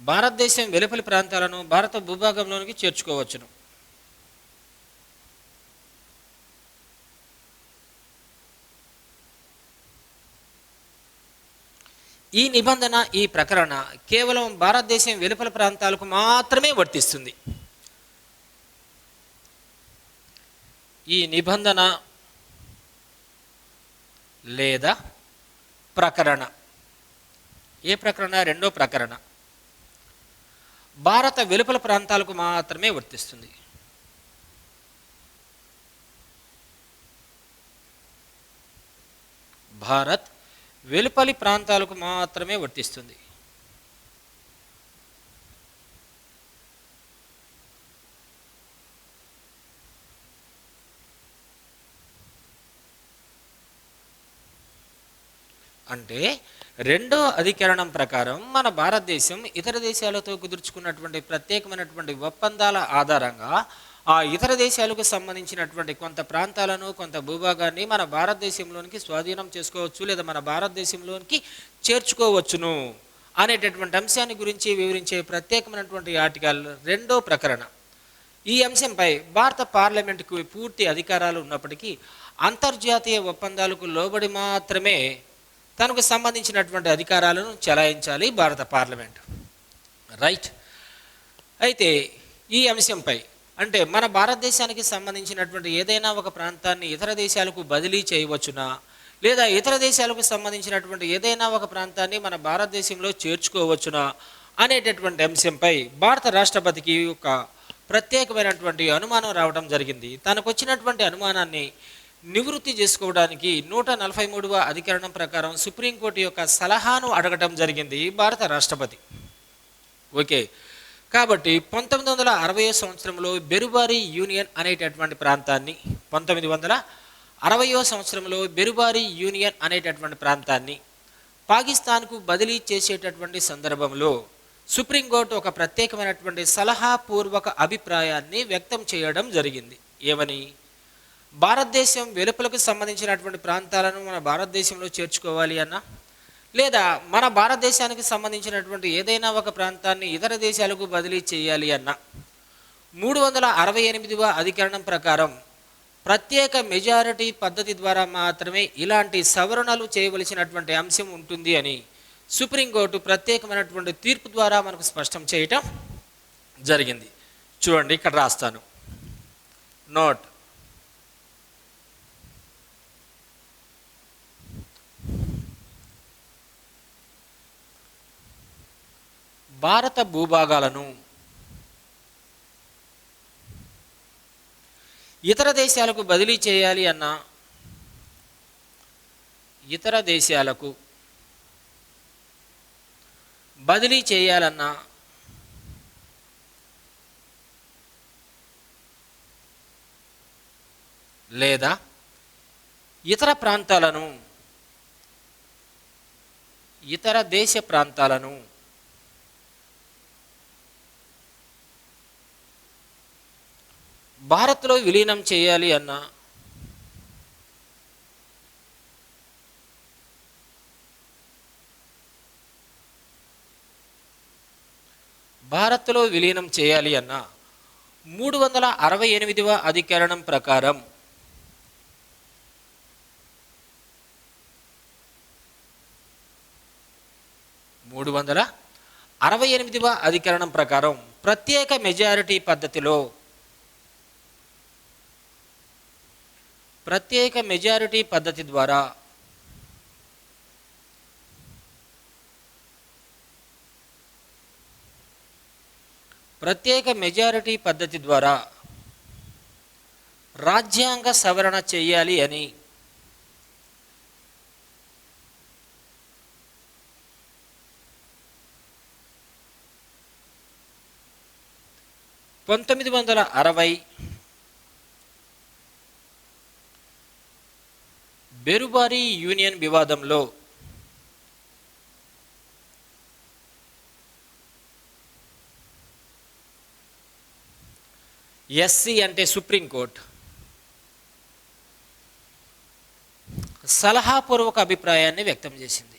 భారతదేశం వెలుపలి ప్రాంతాలను భారత భూభాగంలోనికి చేర్చుకోవచ్చును. ఈ నిబంధన, ఈ ప్రకరణ కేవలం భారతదేశం వెలుపల ప్రాంతాలకు మాత్రమే వర్తిస్తుంది. ఈ నిబంధన లేదా ప్రకరణ, ఏ ప్రకరణ? రెండో ప్రకరణ. భారత వెలుపల ప్రాంతాలకు మాత్రమే వర్తిస్తుంది. భారత్ వెలుపలి ప్రాంతాలకు మాత్రమే వర్తిస్తుంది. అంటే రెండో అధికరణం ప్రకారం మన భారతదేశం ఇతర దేశాలతో కుదుర్చుకున్నటువంటి ప్రత్యేకమైనటువంటి ఒప్పందాల ఆధారంగా ఆ ఇతర దేశాలకు సంబంధించినటువంటి కొంత ప్రాంతాలను, కొంత భూభాగాన్ని మన భారతదేశంలోనికి స్వాధీనం చేసుకోవచ్చు, లేదా మన భారతదేశంలోనికి చేర్చుకోవచ్చును అనేటటువంటి అంశాన్ని గురించి వివరించే ప్రత్యేకమైనటువంటి ఆర్టికల్ రెండో ప్రకరణ. ఈ అంశంపై భారత పార్లమెంటుకు పూర్తి అధికారాలు ఉన్నప్పటికీ అంతర్జాతీయ ఒప్పందాలకు లోబడి మాత్రమే తనకు సంబంధించినటువంటి అధికారాలను చెలాయించాలి భారత పార్లమెంట్. రైట్. అయితే ఈ అంశంపై అంటే మన భారతదేశానికి సంబంధించినటువంటి ఏదైనా ఒక ప్రాంతాన్ని ఇతర దేశాలకు బదిలీ చేయవచ్చునా, లేదా ఇతర దేశాలకు సంబంధించినటువంటి ఏదైనా ఒక ప్రాంతాన్ని మన భారతదేశంలో చేర్చుకోవచ్చునా అనేటటువంటి అంశంపై భారత రాష్ట్రపతికి ఒక ప్రత్యేకమైనటువంటి అనుమానం రావడం జరిగింది. తనకు వచ్చినటువంటి అనుమానాన్ని నివృత్తి చేసుకోవడానికి 143వ అధికరణం ప్రకారం సుప్రీంకోర్టు యొక్క సలహాను అడగటం జరిగింది భారత రాష్ట్రపతి. ఓకే. కాబట్టి 1960 సంవత్సరంలో బెరుబారి యూనియన్ అనేటటువంటి ప్రాంతాన్ని 1960 సంవత్సరంలో బెరుబారి యూనియన్ అనేటటువంటి ప్రాంతాన్ని పాకిస్తాన్కు బదిలీ చేసేటటువంటి సందర్భంలో సుప్రీంకోర్టు ఒక ప్రత్యేకమైనటువంటి సలహాపూర్వక అభిప్రాయాన్ని వ్యక్తం చేయడం జరిగింది. ఏమని? భారతదేశం వెలుపలకు సంబంధించినటువంటి ప్రాంతాలను మన భారతదేశంలో చేర్చుకోవాలి అన్నా, లేదా మన భారతదేశానికి సంబంధించినటువంటి ఏదైనా ఒక ప్రాంతాన్ని ఇతర దేశాలకు బదిలీ చేయాలి అన్నా 368వ అధికరణం ప్రకారం ప్రత్యేక మెజారిటీ పద్ధతి ద్వారా మాత్రమే ఇలాంటి సవరణలు చేయవలసినటువంటి అంశం ఉంటుంది అని సుప్రీంకోర్టు ప్రత్యేకమైనటువంటి తీర్పు ద్వారా మనకు స్పష్టం చేయటం జరిగింది. చూడండి, ఇక్కడ రాస్తాను. నోట్. భారత భూభాగాలను ఇతర దేశాలకు బదిలీ చేయాలి అన్నా, ఇతర దేశాలకు బదిలీ చేయాలన్నా లేదా ఇతర ప్రాంతాలను, ఇతర దేశ ప్రాంతాలను భారత్లో విలీనం చేయాలి అన్నా, భారత్లో విలీనం చేయాలి అన్న 368వ అధికరణం ప్రకారం ప్రత్యేక మెజారిటీ పద్ధతిలో ద్వారా రాజ్యాంగ సవరణ చేయాలి అని 1960 బెరుబారి యూనియన్ వివాదంలో ఎస్సీ అంటే సుప్రీంకోర్టు సలహాపూర్వక అభిప్రాయాన్ని వ్యక్తం చేసింది.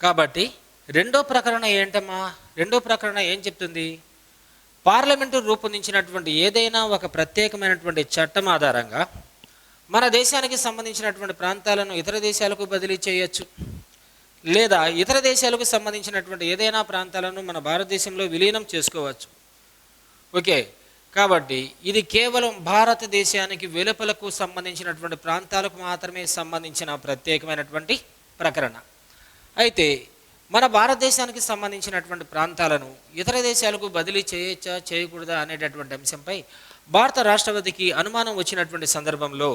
కాబట్టి రెండో ప్రకరణ ఏంటమ్మా? రెండో ప్రకరణ ఏం చెప్తుంది? పార్లమెంటు రూపొందించినటువంటి ఏదైనా ఒక ప్రత్యేకమైనటువంటి చట్టం ఆధారంగా మన దేశానికి సంబంధించినటువంటి ప్రాంతాలను ఇతర దేశాలకు బదిలీ చేయొచ్చు, లేదా ఇతర దేశాలకు సంబంధించినటువంటి ఏదైనా ప్రాంతాలను మన భారతదేశంలో విలీనం చేసుకోవచ్చు. ఓకే, కాబట్టి ఇది కేవలం భారతదేశానికి వెలుపలకు సంబంధించినటువంటి ప్రాంతాలకు మాత్రమే సంబంధించిన ప్రత్యేకమైనటువంటి ప్రకరణ. అయితే మన భారతదేశానికి సంబంధించినటువంటి ప్రాంతాలను ఇతర దేశాలకు బదిలీ చేయొచ్చా చేయకూడదా అనేటటువంటి అంశంపై భారత రాష్ట్రపతికి అనుమానం వచ్చినటువంటి సందర్భంలో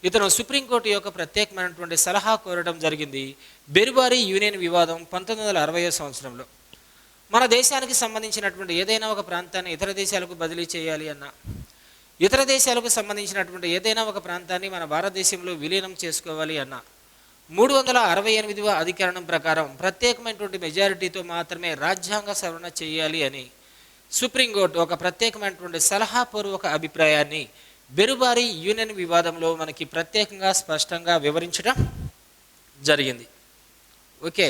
ఇతను సుప్రీంకోర్టు యొక్క ప్రత్యేకమైనటువంటి సలహా కోరడం జరిగింది. బెరుబారి యూనియన్ వివాదం 1960 సంవత్సరంలో మన దేశానికి సంబంధించినటువంటి ఏదైనా ఒక ప్రాంతాన్ని ఇతర దేశాలకు బదిలీ చేయాలి అన్నా, ఇతర దేశాలకు సంబంధించినటువంటి ఏదైనా ఒక ప్రాంతాన్ని మన భారతదేశంలో విలీనం చేసుకోవాలి అన్నా 368వ అధికరణం ప్రకారం ప్రత్యేకమైనటువంటి మెజారిటీతో మాత్రమే రాజ్యాంగ సవరణ చేయాలి అని సుప్రీంకోర్టు ఒక ప్రత్యేకమైనటువంటి సలహాపూర్వక అభిప్రాయాన్ని బెరుబారి యూనియన్ వివాదంలో మనకి ప్రత్యేకంగా స్పష్టంగా వివరించడం జరిగింది. ఓకే,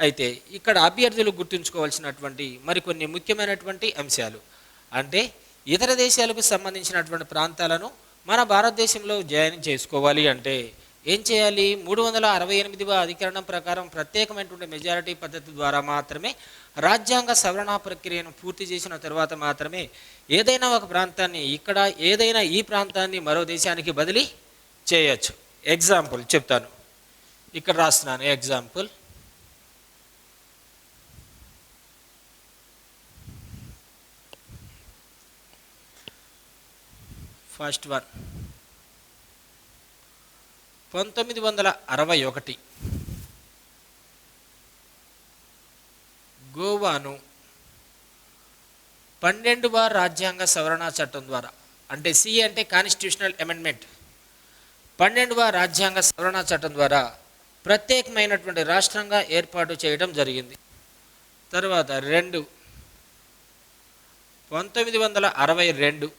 అయితే ఇక్కడ అభ్యర్థులు గుర్తుంచుకోవాల్సినటువంటి మరికొన్ని ముఖ్యమైనటువంటి అంశాలు అంటే ఇతర దేశాలకు సంబంధించినటువంటి ప్రాంతాలను మన భారతదేశంలో జాయిన్ చేసుకోవాలి అంటే ఏం చేయాలి? 368వ అధికరణం ప్రకారం ప్రత్యేకమైనటువంటి మెజారిటీ పద్ధతి ద్వారా మాత్రమే రాజ్యాంగ సవరణ ప్రక్రియను పూర్తి చేసిన తర్వాత మాత్రమే ఏదైనా ఒక ప్రాంతాన్ని ఏదైనా ఈ ప్రాంతాన్ని మరో దేశానికి బదిలీ చేయొచ్చు. ఎగ్జాంపుల్ చెప్తాను, ఇక్కడ రాస్తున్నాను ఎగ్జాంపుల్. ఫస్ట్ వన్ 1961 గోవాను 12వ రాజ్యాంగ సవరణ చట్టం ద్వారా అంటే సి అంటే కాన్స్టిట్యూషనల్ అమెండ్మెంట్ 12వ రాజ్యాంగ సవరణ చట్టం ద్వారా ప్రత్యేకమైనటువంటి రాష్ట్రంగా ఏర్పాటు చేయడం జరిగింది. తర్వాత 1962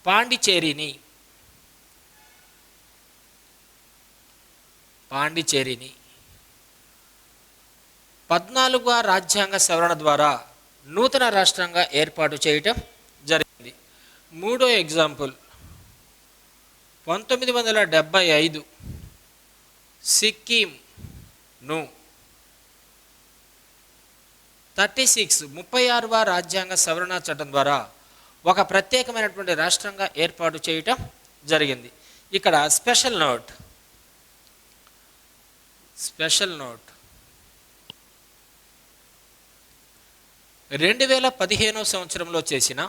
పాండిచేరిని 14వ రాజ్యాంగ సవరణ ద్వారా నూతన రాష్ట్రంగా ఏర్పాటు చేయటం జరిగింది. మూడో ఎగ్జాంపుల్ 1975 సిక్కింను 36వ రాజ్యాంగ సవరణ చట్టం ద్వారా ఒక ప్రత్యేకమైనటువంటి రాష్ట్రంగా ఏర్పాటు చేయటం జరిగింది. ఇక్కడ స్పెషల్ నోట్ 2015 సంవత్సరంలో చేసిన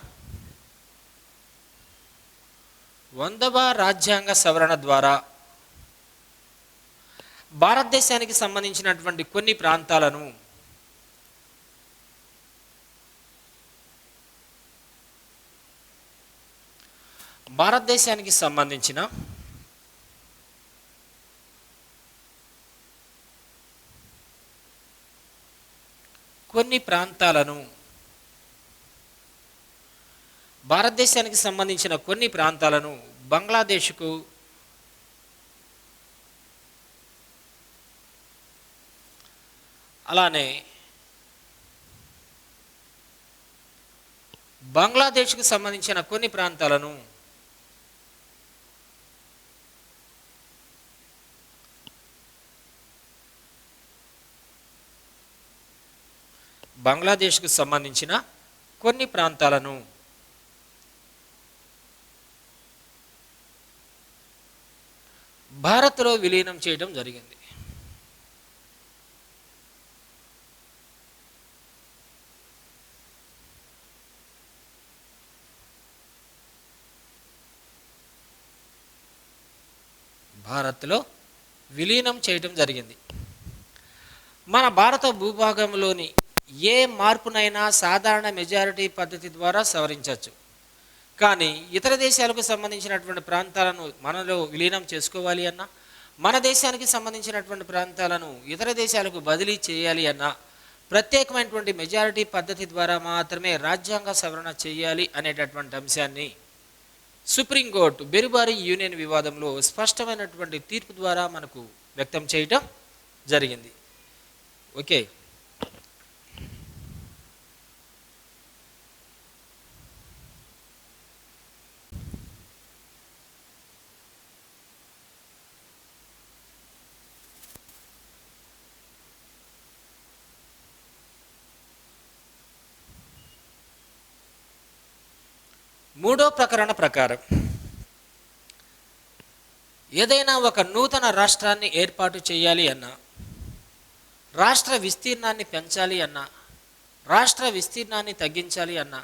100వ రాజ్యాంగ సవరణ ద్వారా భారతదేశానికి సంబంధించినటువంటి కొన్ని ప్రాంతాలను భారతదేశానికి సంబంధించిన కొన్ని ప్రాంతాలను బంగ్లాదేశ్కు అలానే బంగ్లాదేశ్కు సంబంధించిన కొన్ని ప్రాంతాలను భారత్లో విలీనం చేయడం జరిగింది. మన భారత భూభాగంలోని ఏ మార్పునైనా సాధారణ మెజారిటీ పద్ధతి ద్వారా సవరించవచ్చు. కానీ ఇతర దేశాలకు సంబంధించినటువంటి ప్రాంతాలను మనలో విలీనం చేసుకోవాలి అన్నా, మన దేశానికి సంబంధించినటువంటి ప్రాంతాలను ఇతర దేశాలకు బదిలీ చేయాలి అన్నా ప్రత్యేకమైనటువంటి మెజారిటీ పద్ధతి ద్వారా మాత్రమే రాజ్యాంగ సవరణ చేయాలి అనేటటువంటి అంశాన్ని సుప్రీంకోర్టు బెరుబారి యూనియన్ వివాదంలో స్పష్టమైనటువంటి తీర్పు ద్వారా మనకు వ్యక్తం చేయటం జరిగింది. ఓకే, మూడో ప్రకరణ ప్రకారం ఏదైనా ఒక నూతన రాష్ట్రాన్ని ఏర్పాటు చేయాలి అన్నా, రాష్ట్ర విస్తీర్ణాన్ని పెంచాలి అన్నా, రాష్ట్ర విస్తీర్ణాన్ని తగ్గించాలి అన్నా,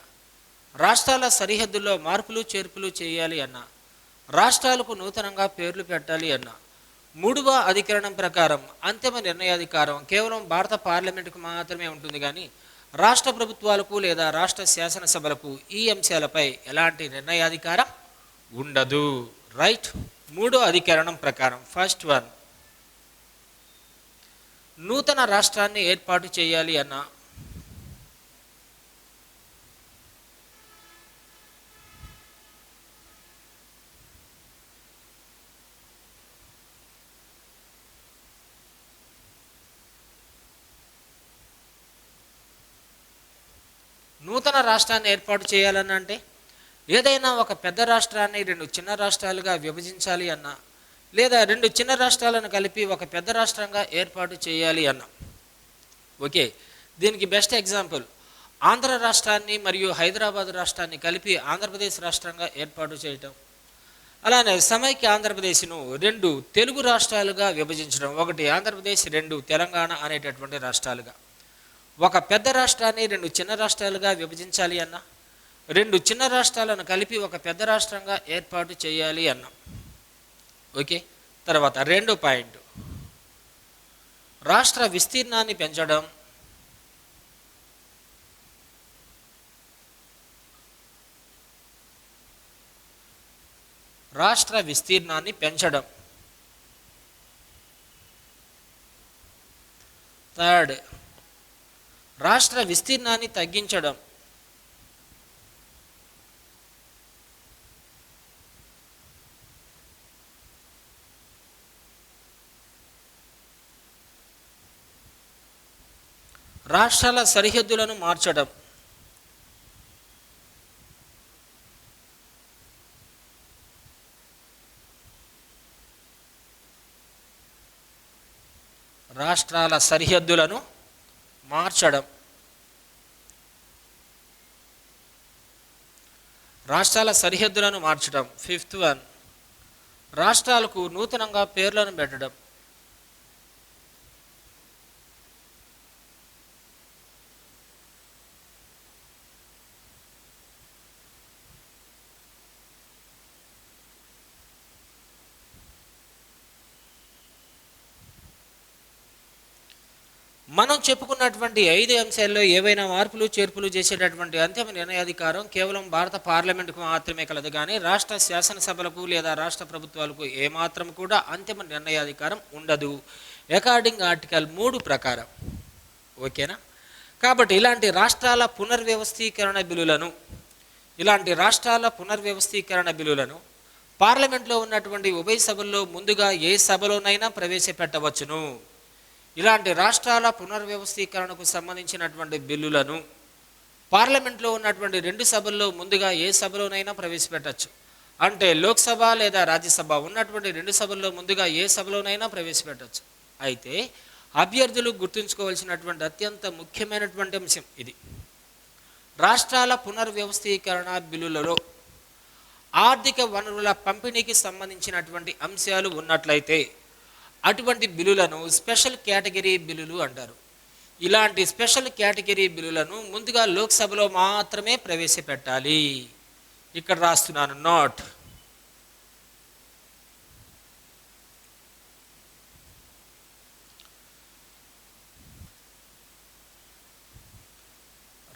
రాష్ట్రాల సరిహద్దుల్లో మార్పులు చేర్పులు చేయాలి అన్నా, రాష్ట్రాలకు నూతనంగా పేర్లు పెట్టాలి అన్నా, మూడవ అధికరణం ప్రకారం అంతిమ నిర్ణయాధికారం కేవలం భారత పార్లమెంటుకు మాత్రమే ఉంటుంది. కానీ రాష్ట్ర ప్రభుత్వాలకు లేదా రాష్ట్ర శాసనసభలకు ఈ అంశాలపై ఎలాంటి నిర్ణయాధికారం ఉండదు. రైట్. మూడో అధికరణం ప్రకారం ఫస్ట్ వన్, నూతన రాష్ట్రాన్ని ఏర్పాటు చేయాలి అన్నా, నూతన రాష్ట్రాన్ని ఏర్పాటు చేయాలన్నా అంటే ఏదైనా ఒక పెద్ద రాష్ట్రాన్ని రెండు చిన్న రాష్ట్రాలుగా విభజించాలి అన్నా, లేదా రెండు చిన్న రాష్ట్రాలను కలిపి ఒక పెద్ద రాష్ట్రంగా ఏర్పాటు చేయాలి అన్నా. ఓకే, దీనికి బెస్ట్ ఎగ్జాంపుల్ ఆంధ్ర రాష్ట్రాన్ని మరియు హైదరాబాద్ రాష్ట్రాన్ని కలిపి ఆంధ్రప్రదేశ్ రాష్ట్రంగా ఏర్పాటు చేయటం. అలానే సమైక్య ఆంధ్రప్రదేశ్ను రెండు తెలుగు రాష్ట్రాలుగా విభజించడం, ఒకటి ఆంధ్రప్రదేశ్, రెండు తెలంగాణ అనేటటువంటి రాష్ట్రాలుగా. ఒక పెద్ద రాష్ట్రాన్ని రెండు చిన్న రాష్ట్రాలుగా విభజించాలి అన్నా, రెండు చిన్న రాష్ట్రాలను కలిపి ఒక పెద్ద రాష్ట్రంగా ఏర్పాటు చేయాలి అన్నాం. ఓకే, తర్వాత రెండో పాయింట్, రాష్ట్ర విస్తీర్ణాన్ని పెంచడం, రాష్ట్ర విస్తీర్ణాన్ని పెంచడం. థర్డ్, రాష్ట్ర విస్తీర్ణాన్ని తగ్గించడం. రాష్ట్రాల సరిహద్దులను మార్చడం. రాష్ట్రాల సరిహద్దులను మార్చడం. రాష్ట్రాల సరిహద్దులను మార్చడం. ఫిఫ్త్ వన్, రాష్ట్రాలకు నూతనంగా పేర్లను పెట్టడం. మనం చెప్పుకున్నటువంటి 5 అంశాల్లో ఏవైనా మార్పులు చేర్పులు చేసేటటువంటి అంతిమ నిర్ణయాధికారం కేవలం భారత పార్లమెంటుకు మాత్రమే కలదు. కానీ రాష్ట్ర శాసనసభలకు లేదా రాష్ట్ర ప్రభుత్వాలకు ఏమాత్రం కూడా అంతిమ నిర్ణయాధికారం ఉండదు, అకార్డింగ్ ఆర్టికల్ 3 ప్రకారం. ఓకేనా? కాబట్టి ఇలాంటి రాష్ట్రాల పునర్వ్యవస్థీకరణ బిల్లులను పార్లమెంట్లో ఉన్నటువంటి ఉభయ సభల్లో ముందుగా ఏ సభలోనైనా ప్రవేశపెట్టవచ్చును. ఇలాంటి రాష్ట్రాల పునర్వ్యవస్థీకరణకు సంబంధించినటువంటి బిల్లులను పార్లమెంట్లో ఉన్నటువంటి రెండు సభల్లో ముందుగా ఏ సభలోనైనా ప్రవేశపెట్టచ్చు. అంటే లోక్సభ లేదా రాజ్యసభ ఉన్నటువంటి రెండు సభల్లో ముందుగా ఏ సభలోనైనా ప్రవేశపెట్టచ్చు. అయితే అభ్యర్థులు గుర్తుంచుకోవాల్సినటువంటి అత్యంత ముఖ్యమైనటువంటి అంశం ఇది. రాష్ట్రాల పునర్వ్యవస్థీకరణ బిల్లులలో ఆర్థిక వనరుల పంపిణీకి సంబంధించినటువంటి అంశాలు ఉన్నట్లయితే అటువంటి బిల్లులను స్పెషల్ కేటగిరీ బిల్లులు అంటారు. ఇలాంటి స్పెషల్ కేటగిరీ బిల్లులను ముందుగా లోక్సభలో మాత్రమే ప్రవేశపెట్టాలి. ఇక్కడ రాస్తున్నాను నోట్.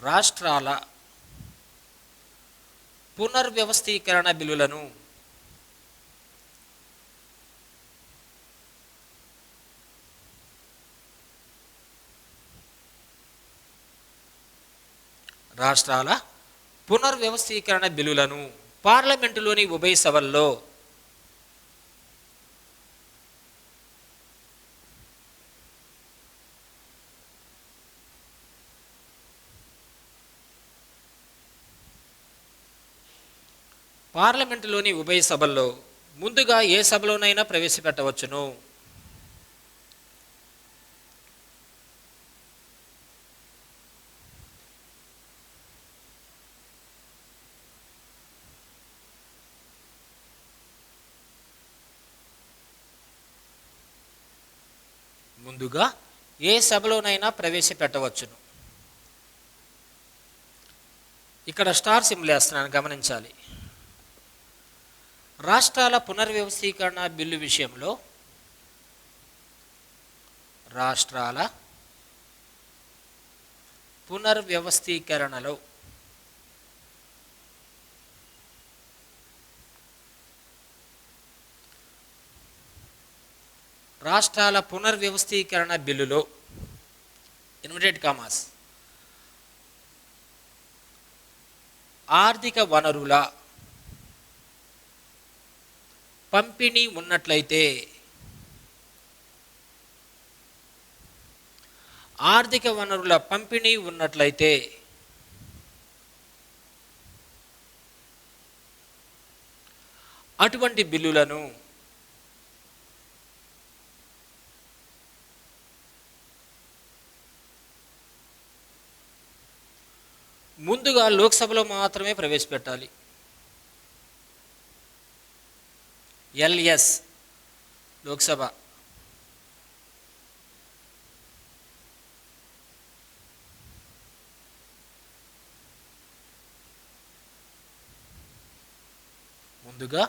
రాష్ట్రాల పునర్వ్యవస్థీకరణ బిల్లులను పార్లమెంటులోని ఉభయ సభల్లో ముందుగా ఏ సభలోనైనా ప్రవేశపెట్టవచ్చును. ముందుగా ఏ సభలోనైనా ప్రవేశపెట్టవచ్చును. ఇక్కడ స్టార్ సింబల్ వేస్తున్నాను, గమనించాలి. రాష్ట్రాల పునర్వ్యవస్థీకరణ బిల్లు విషయంలో రాష్ట్రాల పునర్వ్యవస్థీకరణలో రాష్ట్రాల పునర్వ్యవస్థీకరణ బిల్లులో ఇన్వర్టెడ్ కామాస్ ఆర్థిక వనరుల పంపిణీ ఉన్నట్లయితే ఆర్థిక వనరుల పంపిణీ ఉన్నట్లయితే అటువంటి బిల్లులను ముందుగా లోక్సభలో మాత్రమే ప్రవేశపెట్టాలి. ఎల్ఎస్ లోక్సభ, ముందుగా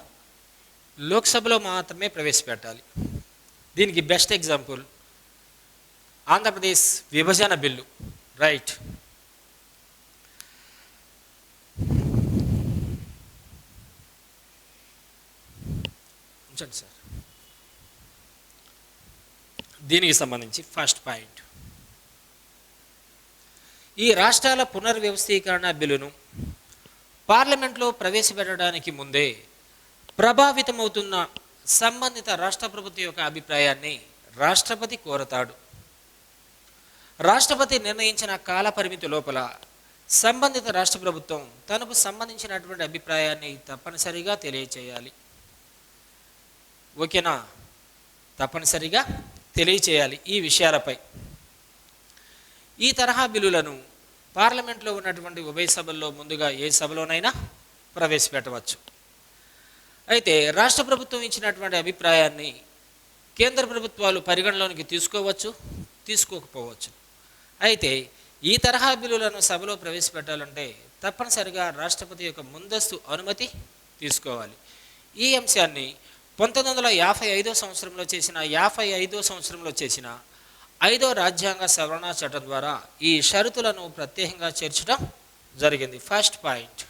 లోక్సభలో మాత్రమే ప్రవేశపెట్టాలి. దీనికి బెస్ట్ ఎగ్జాంపుల్ ఆంధ్రప్రదేశ్ విభజన బిల్లు. రైట్. ఉంచండి సార్. దీనికి సంబంధించి ఫస్ట్ పాయింట్, ఈ రాష్ట్రాల పునర్వ్యవస్థీకరణ బిల్లును పార్లమెంట్లో ప్రవేశపెట్టడానికి ముందే ప్రభావితమవుతున్న సంబంధిత రాష్ట్ర ప్రభుత్వం యొక్క అభిప్రాయాన్ని రాష్ట్రపతి కోరతాడు. రాష్ట్రపతి నిర్ణయించిన కాల పరిమితి లోపల సంబంధిత రాష్ట్ర ప్రభుత్వం తనకు సంబంధించినటువంటి అభిప్రాయాన్ని తప్పనిసరిగా తెలియచేయాలి. ఓకేనా? తప్పనిసరిగా తెలియచేయాలి ఈ విషయాలపై. ఈ తరహా బిల్లులను పార్లమెంట్లో ఉన్నటువంటి ఉభయ సభల్లో ముందుగా ఏ సభలోనైనా ప్రవేశపెట్టవచ్చు. అయితే రాష్ట్ర ప్రభుత్వం ఇచ్చినటువంటి అభిప్రాయాన్ని కేంద్ర ప్రభుత్వాలు పరిగణలోనికి తీసుకోవచ్చు, తీసుకోకపోవచ్చు. అయితే ఈ తరహా బిల్లులను సభలో ప్రవేశపెట్టాలంటే తప్పనిసరిగా రాష్ట్రపతి యొక్క ముందస్తు అనుమతి తీసుకోవాలి. ఈ అంశాన్ని 1955 సంవత్సరంలో చేసిన 5వ రాజ్యాంగ సవరణ చట్టం ద్వారా ఈ షరతులను ప్రత్యేకంగా చేర్చడం జరిగింది. ఫస్ట్ పాయింట్,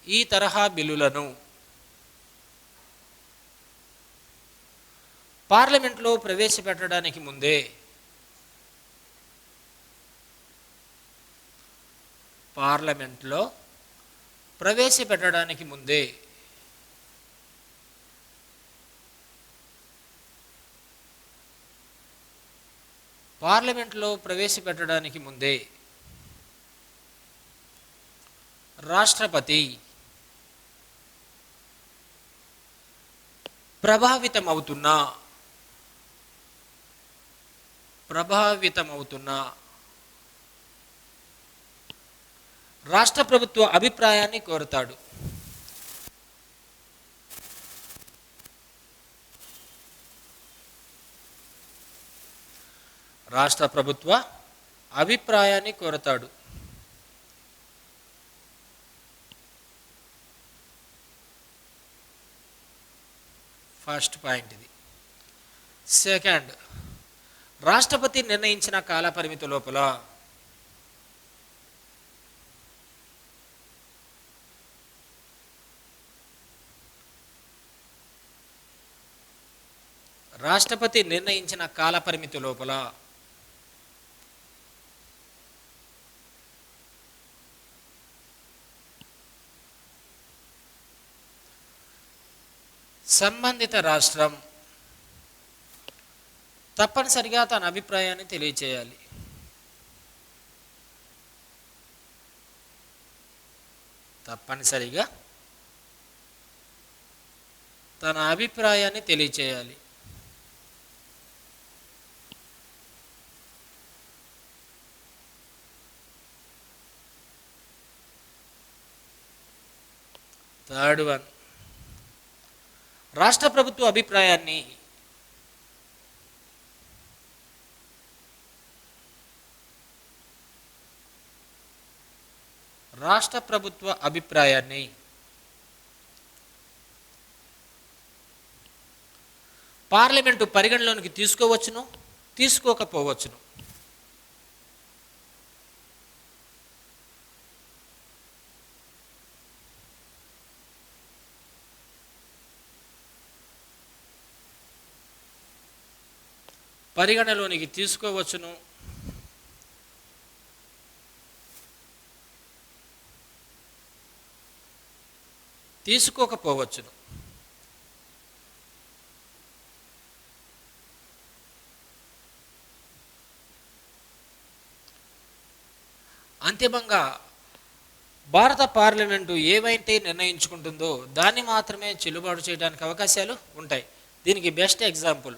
ఈ తరహా బిల్లులను పార్లమెంట్లో ప్రవేశపెట్టడానికి ముందే రాష్ట్రపతి ప్రభావితమవుతున్న రాష్ట్ర ప్రభుత్వ అభిప్రాయాన్ని కోరుతాడు. రాష్ట్ర ప్రభుత్వ అభిప్రాయాన్ని కోరతాడు. ఫస్ట్ పాయింట్ ఇది. సెకండ్, రాష్ట్రపతి నిర్ణయించిన కాల పరిమితి లోపల సంబంధిత రాష్ట్రం తప్పనిసరిగా తన అభిప్రాయాన్ని తెలియచేయాలి. థర్డ్ వన్, రాష్ట్ర ప్రభుత్వ అభిప్రాయాన్ని రాష్ట్ర ప్రభుత్వ అభిప్రాయాన్ని పార్లమెంటు పరిగణలోనికి తీసుకోవచ్చును, తీసుకోకపోవచ్చును. పరిగణలోనికి తీసుకోవచ్చును, తీసుకోకపోవచ్చును. అంతిమంగా భారత పార్లమెంటు ఏవైతే నిర్ణయించుకుంటుందో దాన్ని మాత్రమే చెల్లుబాటు చేయడానికి అవకాశాలు ఉంటాయి. దీనికి బెస్ట్ ఎగ్జాంపుల్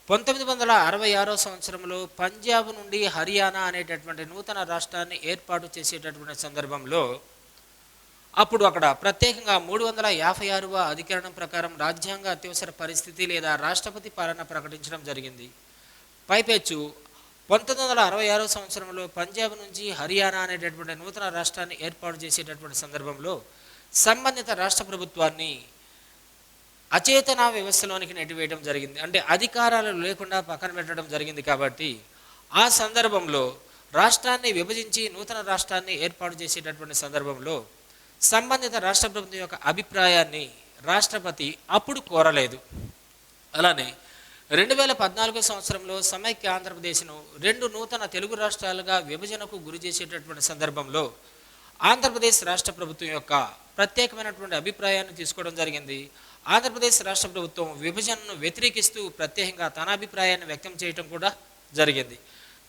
1966 సంవత్సరంలో పంజాబ్ నుండి హర్యానా అనేటటువంటి నూతన రాష్ట్రాన్ని ఏర్పాటు చేసేటటువంటి సందర్భంలో అప్పుడు అక్కడ ప్రత్యేకంగా 356వ అధికరణం ప్రకారం రాజ్యాంగ అత్యవసర పరిస్థితి లేదా రాష్ట్రపతి పాలన ప్రకటించడం జరిగింది. పైపెచ్చు 1966 సంవత్సరంలో పంజాబ్ నుంచి హర్యానా అనేటటువంటి నూతన రాష్ట్రాన్ని ఏర్పాటు చేసేటటువంటి సందర్భంలో సంబంధిత రాష్ట్ర ప్రభుత్వాన్ని అచేతన వ్యవస్థలోనికి నెట్టివేయడం జరిగింది. అంటే అధికారాలు లేకుండా పక్కన పెట్టడం జరిగింది. కాబట్టి ఆ సందర్భంలో రాష్ట్రాన్ని విభజించి నూతన రాష్ట్రాన్ని ఏర్పాటు చేసేటటువంటి సందర్భంలో సంబంధిత రాష్ట్ర ప్రభుత్వం యొక్క అభిప్రాయాన్ని రాష్ట్రపతి అప్పుడు కోరలేదు. అలానే 2014 సంవత్సరంలో సమైక్య ఆంధ్రప్రదేశ్ను 2 నూతన తెలుగు రాష్ట్రాలుగా విభజనకు గురి చేసేటటువంటి సందర్భంలో ఆంధ్రప్రదేశ్ రాష్ట్ర ప్రభుత్వం యొక్క ప్రత్యేకమైనటువంటి అభిప్రాయాన్ని తీసుకోవడం జరిగింది. ఆంధ్రప్రదేశ్ రాష్ట్ర ప్రభుత్వం విభజనను వ్యతిరేకిస్తూ ప్రత్యేకంగా తన అభిప్రాయాన్ని వ్యక్తం చేయడం కూడా జరిగింది.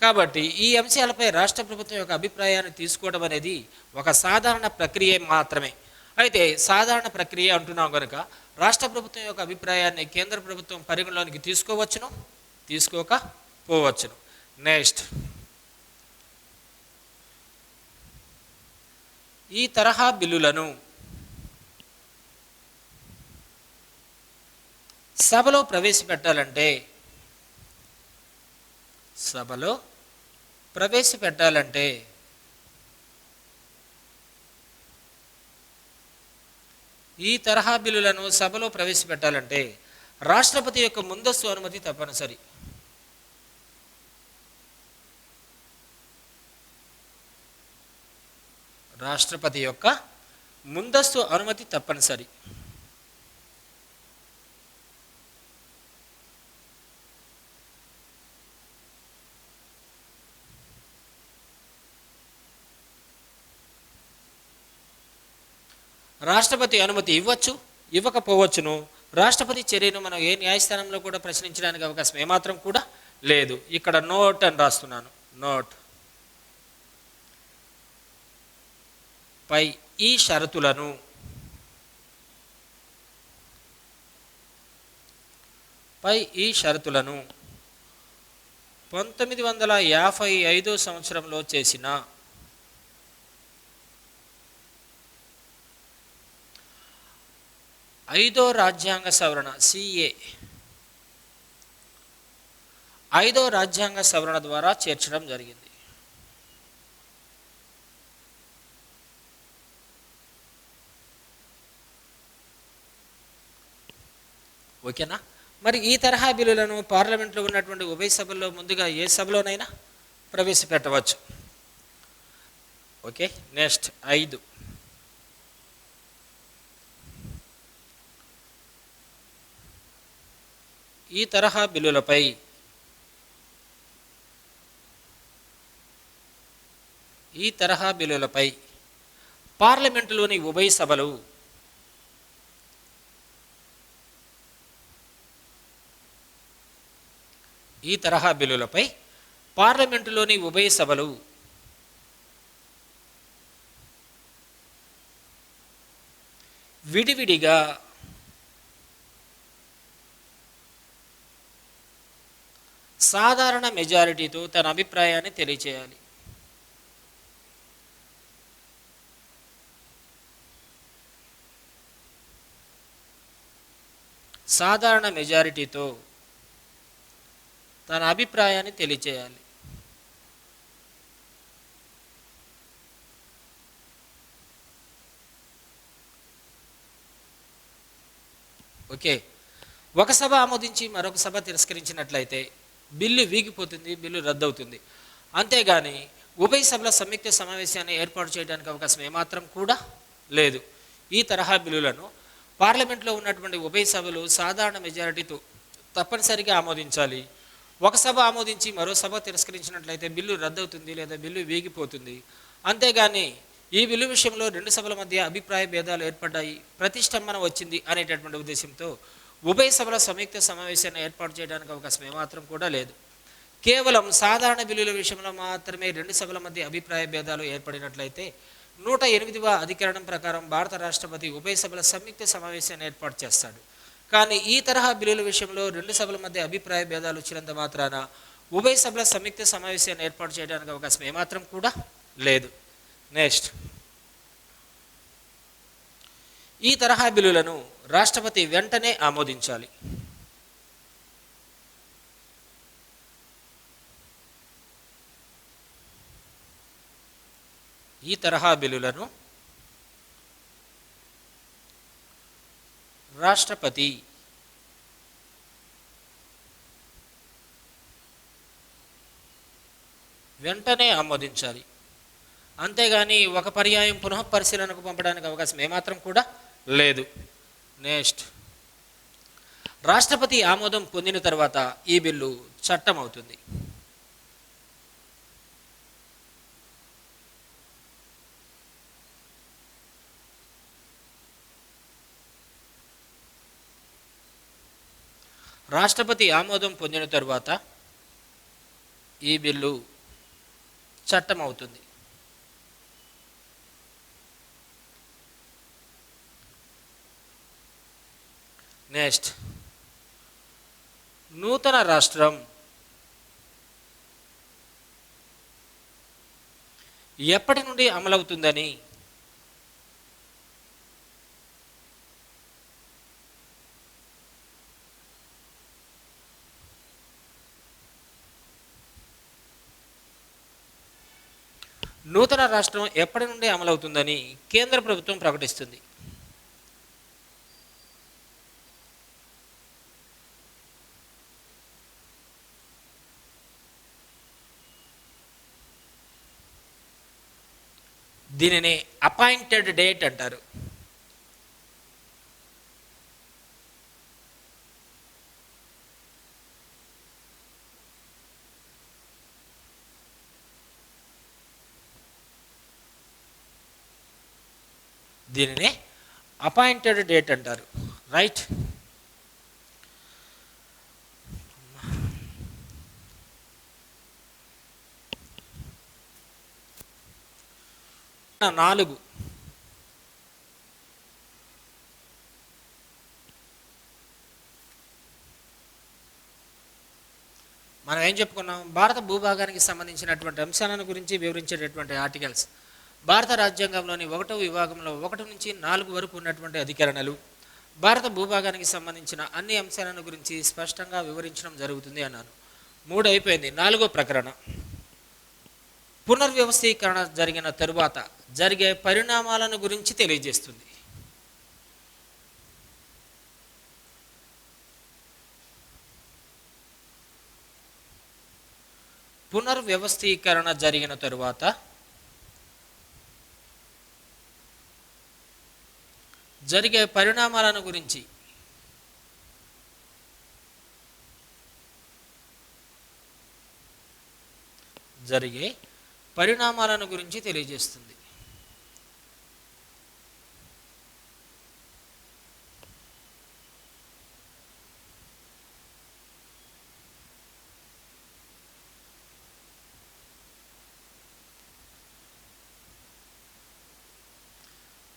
కాబట్టి ఈ అంశాలపై రాష్ట్ర ప్రభుత్వం యొక్క అభిప్రాయాన్ని తీసుకోవడం అనేది ఒక సాధారణ ప్రక్రియ మాత్రమే. అయితే సాధారణ ప్రక్రియ అంటున్నాం కనుక రాష్ట్ర ప్రభుత్వం యొక్క అభిప్రాయాన్ని కేంద్ర ప్రభుత్వం పరిగణలోనికి తీసుకోవచ్చును, తీసుకోకపోవచ్చును. నెక్స్ట్, ఈ తరహా బిల్లులను సభలో ప్రవేశపెట్టాలంటే ఈ తరహా బిల్లులను సభలో ప్రవేశపెట్టాలంటే రాష్ట్రపతి యొక్క ముందస్తు అనుమతి తప్పనిసరి. రాష్ట్రపతి యొక్క ముందస్తు అనుమతి తప్పనిసరి. రాష్ట్రపతి అనుమతి ఇవ్వచ్చు, ఇవ్వకపోవచ్చును. రాష్ట్రపతి చర్యను మనం ఏ న్యాయస్థానంలో కూడా ప్రశ్నించడానికి అవకాశం ఏమాత్రం కూడా లేదు. ఇక్కడ నోట్ అని రాస్తున్నాను. నోట్ పై ఈ షరతులను 1955 సంవత్సరంలో చేసిన ఐదో రాజ్యాంగ సవరణ CA 5వ రాజ్యాంగ సవరణ ద్వారా చేర్చడం జరిగింది. ఓకేనా? మరి ఈ తరహా బిల్లులను పార్లమెంట్లో ఉన్నటువంటి ఉభయ సభల్లో ముందుగా ఏ సభలోనైనా ప్రవేశపెట్టవచ్చు. Okay, next 5. ఈ తరహా బిల్లులపై పార్లమెంటులోని ఉభయ సభలు విడివిడిగా సాధారణ మెజారిటీతో తన అభిప్రాయాన్ని తెలియచేయాలి. సాధారణ మెజారిటీతో తన అభిప్రాయాన్ని తెలియచేయాలి. ఓకే, ఒక సభ ఆమోదించి మరొక సభ తిరస్కరించినట్లయితే బిల్లు వీగిపోతుంది, బిల్లు రద్దవుతుంది. అంతేగాని ఉభయ సభల సంయుక్త సమావేశాన్ని ఏర్పాటు చేయడానికి అవకాశం ఏమాత్రం కూడా లేదు. ఈ తరహా బిల్లులను పార్లమెంట్లో ఉన్నటువంటి ఉభయ సభలు సాధారణ మెజారిటీతో తప్పనిసరిగా ఆమోదించాలి. ఒక సభ ఆమోదించి మరో సభ తిరస్కరించినట్లయితే బిల్లు రద్దవుతుంది లేదా బిల్లు వీగిపోతుంది. అంతేగాని ఈ బిల్లు విషయంలో రెండు సభల మధ్య అభిప్రాయ భేదాలు ఏర్పడ్డాయి, ప్రతిష్టంభన వచ్చింది అనేటటువంటి ఉద్దేశంతో ఉభయ సభల సంయుక్త సమావేశాన్ని ఏర్పాటు చేయడానికి అవకాశం ఏమాత్రం కూడా లేదు. కేవలం సాధారణ బిల్లుల విషయంలో మాత్రమే రెండు సభల మధ్య అభిప్రాయ భేదాలు ఏర్పడినట్లయితే 108వ అధికరణం ప్రకారం భారత రాష్ట్రపతి ఉభయ సభల సంయుక్త సమావేశాన్ని ఏర్పాటు చేస్తాడు. కానీ ఈ తరహా బిల్లుల విషయంలో రెండు సభల మధ్య అభిప్రాయ భేదాలు వచ్చినంత మాత్రాన ఉభయ సభల సంయుక్త సమావేశాన్ని ఏర్పాటు చేయడానికి అవకాశం ఏమాత్రం కూడా లేదు. నెక్స్ట్, ఈ తరహా బిల్లులను రాష్ట్రపతి వెంటనే ఆమోదించాలి. ఈ తరహా బిల్లులను రాష్ట్రపతి వెంటనే ఆమోదించాలి. అంతేగాని ఒక పర్యాయం పునః పరిశీలనకు పంపడానికి అవకాశం ఏమాత్రం కూడా లేదు. నెక్స్ట్, రాష్ట్రపతి ఆమోదం పొందిన తర్వాత ఈ బిల్లు చట్టం అవుతుంది. రాష్ట్రపతి ఆమోదం పొందిన తరువాత ఈ బిల్లు చట్టం అవుతుంది. నెక్స్ట్, నూతన రాష్ట్రం ఎప్పటి నుండి అమలవుతుందని నూతన రాష్ట్రం ఎప్పటి నుండి అమలవుతుందని కేంద్ర ప్రభుత్వం ప్రకటిస్తుంది. దీనిని అపాయింటెడ్ డేట్ అంటారు. దీనిని అపాయింటెడ్ డేట్ అంటారు. రైట్. నాలుగు, మనం ఏం చెప్పుకున్నాం? భారత భూభాగానికి సంబంధించినటువంటి అంశాలను గురించి వివరించేటటువంటి ఆర్టికల్స్ భారత రాజ్యాంగంలోని 1వ విభాగంలో 1 నుంచి 4 వరకు ఉన్నటువంటి అధికరణలు భారత భూభాగానికి సంబంధించిన అన్ని అంశాలను గురించి స్పష్టంగా వివరించడం జరుగుతుంది అన్నాను. 3 అయిపోయింది. 4వ ప్రకరణ పునర్వ్యవస్థీకరణ జరిగిన తరువాత జరిగే పరిణామాలను గురించి తెలియజేస్తుంది. పునర్వ్యవస్థీకరణ జరిగిన తరువాత జరిగే పరిణామాలను గురించి తెలియజేస్తుంది.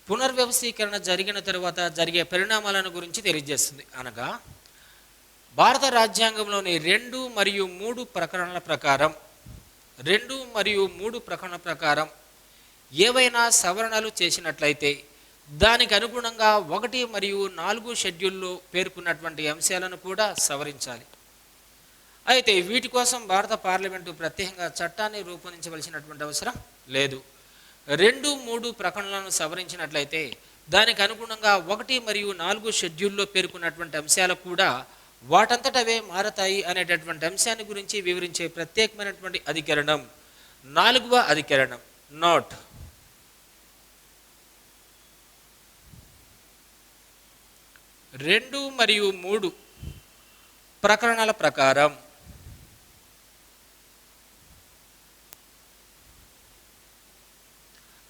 పునర్వ్యవస్థీకరణ జరిగిన తరువాత జరిగే పరిణామాలను గురించి తెలియజేస్తుంది అనగా భారత రాజ్యాంగంలోని 2 మరియు 3 ప్రకరణల ప్రకారం ఏవైనా సవరణలు చేసినట్లయితే దానికి అనుగుణంగా 1 మరియు 4 షెడ్యూల్లో పేర్కొన్నటువంటి అంశాలను కూడా సవరించాలి. అయితే వీటి కోసం భారత పార్లమెంటు ప్రత్యేకంగా చట్టాన్ని రూపొందించవలసినటువంటి అవసరం లేదు. 2, 3 ప్రకటనలను సవరించినట్లయితే దానికి అనుగుణంగా 1 మరియు 4 షెడ్యూల్లో పేర్కొన్నటువంటి అంశాలు కూడా వాటంతటవే మారతాయి అనేటటువంటి అంశాన్ని గురించి వివరించే ప్రత్యేకమైనటువంటి అధికరణం 4వ అధికరణం. నోట్: 2 మరియు 3 ప్రకరణల ప్రకారం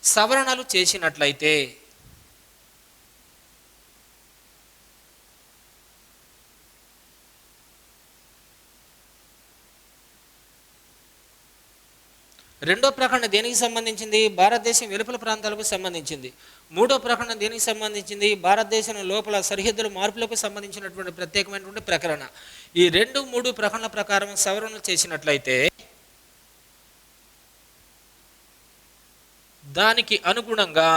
సవరణలు చేసినట్లయితే రెండో ప్రకటన దేనికి సంబంధించింది? భారతదేశం వెలుపల ప్రాంతాలకు సంబంధించింది. మూడో ప్రకటన దేనికి సంబంధించింది? భారతదేశం లోపల సరిహద్దుల మార్పులకు సంబంధించినటువంటి ప్రత్యేకమైనటువంటి ప్రకటన. ఈ 2, 3 ప్రకటనల ప్రకారం సవరణలు చేసినట్లయితే దానికి అనుగుణంగా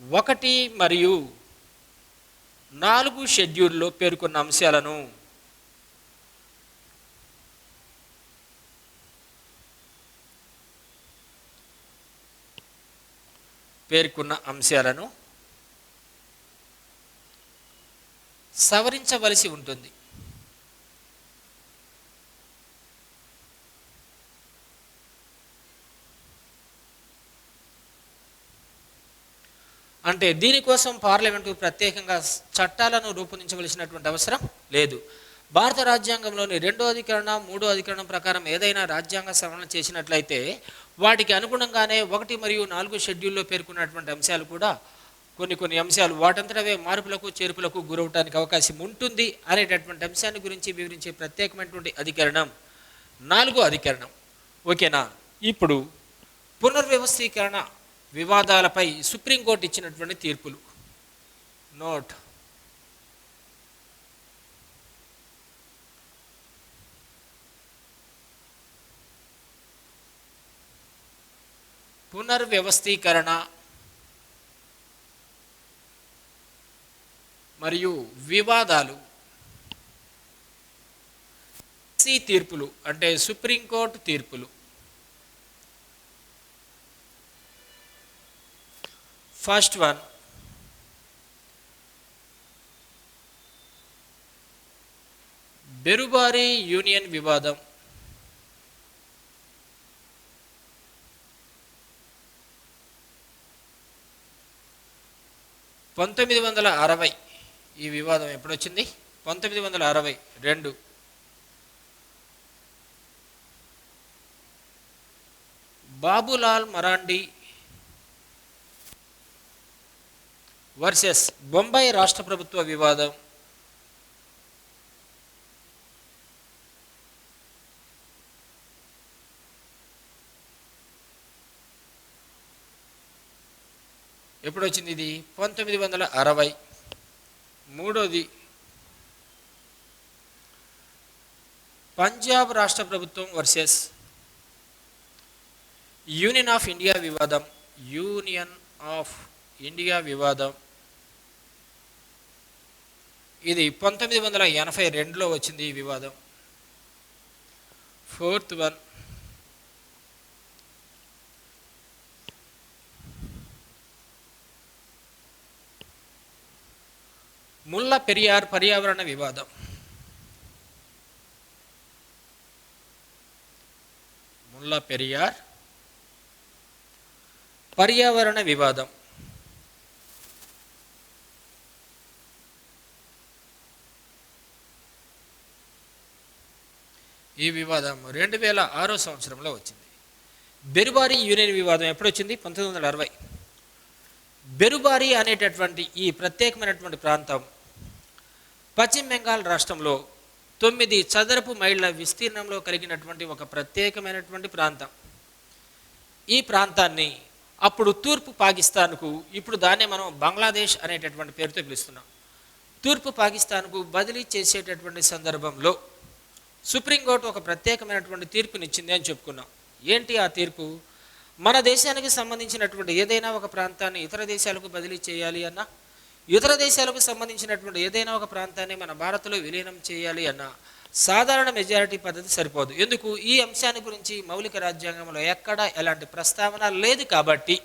1 మరియు 4 షెడ్యూల్లో పేర్కొన్న అంశాలను సవరించవలసి ఉంటుంది. అంటే దీనికోసం పార్లమెంటు ప్రత్యేకంగా చట్టాలను రూపొందించవలసినటువంటి అవసరం లేదు. భారత రాజ్యాంగంలోని 2వ అధికరణ, 3వ అధికరణం ప్రకారం ఏదైనా రాజ్యాంగ సవరణ చేసినట్లయితే వాటికి అనుగుణంగానే 1 మరియు 4 షెడ్యూల్లో పేర్కొన్నటువంటి అంశాలు కూడా కొన్ని అంశాలు వాటంతటవే మార్పులకు చేర్పులకు గురవటానికి అవకాశం ఉంటుంది అనేటటువంటి అంశాన్ని గురించి వివరించే ప్రత్యేకమైనటువంటి అధికరణం 4వ అధికరణం. ఓకేనా? ఇప్పుడు పునర్వ్యవస్థీకరణ వివాదాలపై సుప్రీంకోర్టు ఇచ్చినటువంటి తీర్పులు. నోట్: పునర్వ్యవస్థీకరణ మరియు వివాదాలు తీర్పులు అంటే సుప్రీంకోర్టు తీర్పులు. ఫస్ట్ వన్, బెరుబారి యూనియన్ వివాదం. ఈ వివాదం ఎప్పుడు వచ్చింది? 1962. బాబులాల్ మరాండి వర్సెస్ బొంబాయి రాష్ట్ర ప్రభుత్వ వివాదం. ఎప్పుడు వచ్చింది ఇది? 1960. మూడోది పంజాబ్ రాష్ట్ర ప్రభుత్వం వర్సెస్ యూనియన్ ఆఫ్ ఇండియా వివాదం. యూనియన్ ఆఫ్ ఇండియా వివాదం ఇది 1982లో వచ్చింది ఈ వివాదం. ఫోర్త్ వన్, ముల్లా పెరియార్ పర్యావరణ వివాదం. ముల్లా పెరియార్ పర్యావరణ వివాదం ఈ వివాదం 2006 సంవత్సరంలో వచ్చింది. బెరుబారి యూనియన్ వివాదం ఎప్పుడు వచ్చింది? 1960. బెరుబారి అనేటటువంటి ఈ ప్రత్యేకమైనటువంటి ప్రాంతం పశ్చిమ బెంగాల్ రాష్ట్రంలో 9 చదరపు మైళ్ళ విస్తీర్ణంలో కలిగినటువంటి ఒక ప్రత్యేకమైనటువంటి ప్రాంతం. ఈ ప్రాంతాన్ని అప్పుడు తూర్పు పాకిస్తాన్కు, ఇప్పుడు దాన్నే మనం బంగ్లాదేశ్ అనేటటువంటి పేరుతో పిలుస్తున్నాం, తూర్పు పాకిస్తాన్కు బదిలీ చేసేటటువంటి సందర్భంలో సుప్రీంకోర్టు ఒక ప్రత్యేకమైనటువంటి తీర్పునిచ్చింది అని చెప్పుకున్నాం. ఏంటి ఆ తీర్పు? మన దేశానికి సంబంధించినటువంటి ఏదైనా ఒక ప్రాంతాన్ని ఇతర దేశాలకు బదిలీ చేయాలి అన్నా, ఇతర దేశాలకు సంబంధించినటువంటి ఏదైనా ఒక ప్రాంతాన్ని మన భారత్లో విలీనం చేయాలి అన్నా సాధారణ మెజారిటీ పద్ధతి సరిపోదు. ఎందుకు? ఈ అంశాన్ని గురించి మౌలిక రాజ్యాంగంలో ఎక్కడా ఎలాంటి ప్రస్తావన లేదు కాబట్టి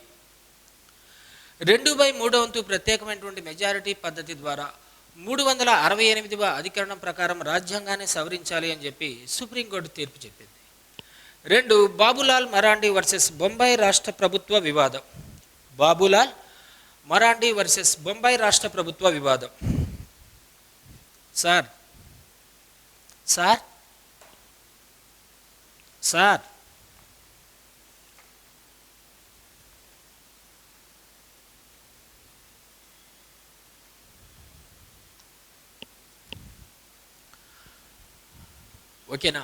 2/3 ప్రత్యేకమైనటువంటి మెజారిటీ పద్ధతి ద్వారా 368వ అధికరణం ప్రకారం రాజ్యాంగాన్ని సవరించాలి అని చెప్పి సుప్రీంకోర్టు తీర్పు చెప్పింది. 2 బాబులాల్ మరాండి వర్సెస్ బొంబాయి రాష్ట్ర ప్రభుత్వ వివాదం. బాబులాల్ మరాండి వర్సెస్ బొంబాయి రాష్ట్ర ప్రభుత్వ వివాదం. సార్ సార్ సార్ ఓకేనా?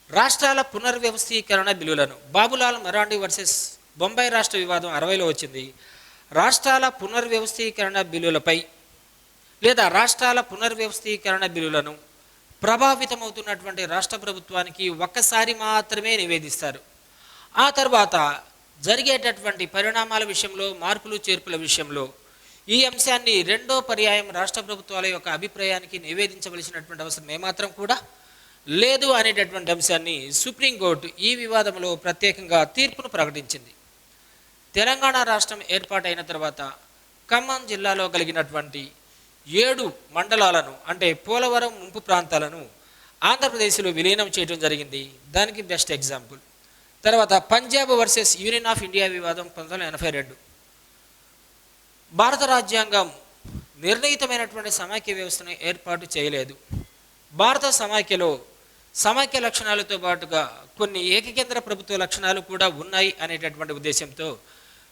రాష్ట్రాల పునర్వ్యవస్థీకరణ బిల్లులను బాబులాల్ మరాండి వర్సెస్ బొంబాయి రాష్ట్ర వివాదం 60లో వచ్చింది. రాష్ట్రాల పునర్వ్యవస్థీకరణ బిల్లులపై లేదా రాష్ట్రాల పునర్వ్యవస్థీకరణ బిల్లులను ప్రభావితమవుతున్నటువంటి రాష్ట్ర ప్రభుత్వానికి ఒక్కసారి మాత్రమే నివేదిస్తారు. ఆ తర్వాత జరిగేటటువంటి పరిణామాల విషయంలో, మార్పులు చేర్పుల విషయంలో ఈ అంశాన్ని రెండో పర్యాయం రాష్ట్ర ప్రభుత్వాల యొక్క అభిప్రాయానికి నివేదించవలసినటువంటి అవసరం ఏమాత్రం కూడా లేదు అనేటటువంటి అంశాన్ని సుప్రీంకోర్టు ఈ వివాదంలో ప్రత్యేకంగా తీర్పును ప్రకటించింది. తెలంగాణ రాష్ట్రం ఏర్పాటైన తర్వాత ఖమ్మం జిల్లాలో కలిగినటువంటి 7 మండలాలను అంటే పోలవరం ముంపు ప్రాంతాలను ఆంధ్రప్రదేశ్లో విలీనం చేయడం జరిగింది. దానికి బెస్ట్ ఎగ్జాంపుల్. తర్వాత Punjab versus union of India వివాదం 1982. భారత రాజ్యాంగం నిర్ణీతమైనటువంటి సమైక్య వ్యవస్థను ఏర్పాటు చేయలేదు. భారత సమైక్య లక్షణాలతో పాటుగా కొన్ని ఏకకేంద్ర ప్రభుత్వ లక్షణాలు కూడా ఉన్నాయి అనేటటువంటి ఉద్దేశంతో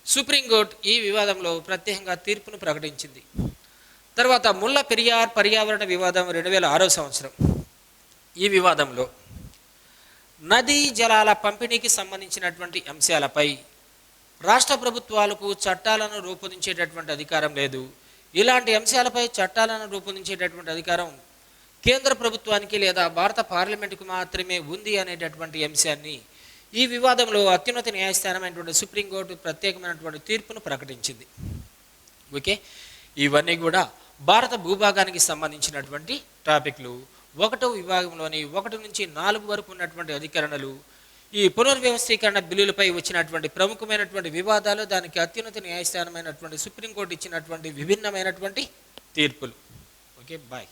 సుప్రీంకోర్టు ఈ వివాదంలో ప్రత్యేకంగా తీర్పును ప్రకటించింది. తర్వాత ముల్ల పెరియార్ పర్యావరణ వివాదం 2006వ సంవత్సరం. ఈ వివాదంలో నదీ జలాల పంపిణీకి సంబంధించినటువంటి అంశాలపై రాష్ట్ర ప్రభుత్వాలకు చట్టాలను రూపొందించేటటువంటి అధికారం లేదు. ఇలాంటి అంశాలపై చట్టాలను రూపొందించేటటువంటి అధికారం కేంద్ర ప్రభుత్వానికి లేదా భారత పార్లమెంటుకు మాత్రమే ఉంది అనేటటువంటి అంశాన్ని ఈ వివాదంలో అత్యున్నత న్యాయస్థానమైనటువంటి సుప్రీంకోర్టు ప్రత్యేకమైనటువంటి తీర్పును ప్రకటించింది. ఓకే, ఇవన్నీ కూడా భారత భూభాగానికి సంబంధించినటువంటి టాపిక్లు. 1వ విభాగంలోని 1 నుంచి 4 వరకు ఉన్నటువంటి అధికరణలు ఈ పునర్వ్యవస్థీకరణ బిల్లులపై వచ్చినటువంటి ప్రముఖమైనటువంటి వివాదాలు, దానికి అత్యున్నత న్యాయస్థానమైనటువంటి సుప్రీంకోర్టు ఇచ్చినటువంటి విభిన్నమైనటువంటి తీర్పులు. Okay, bye.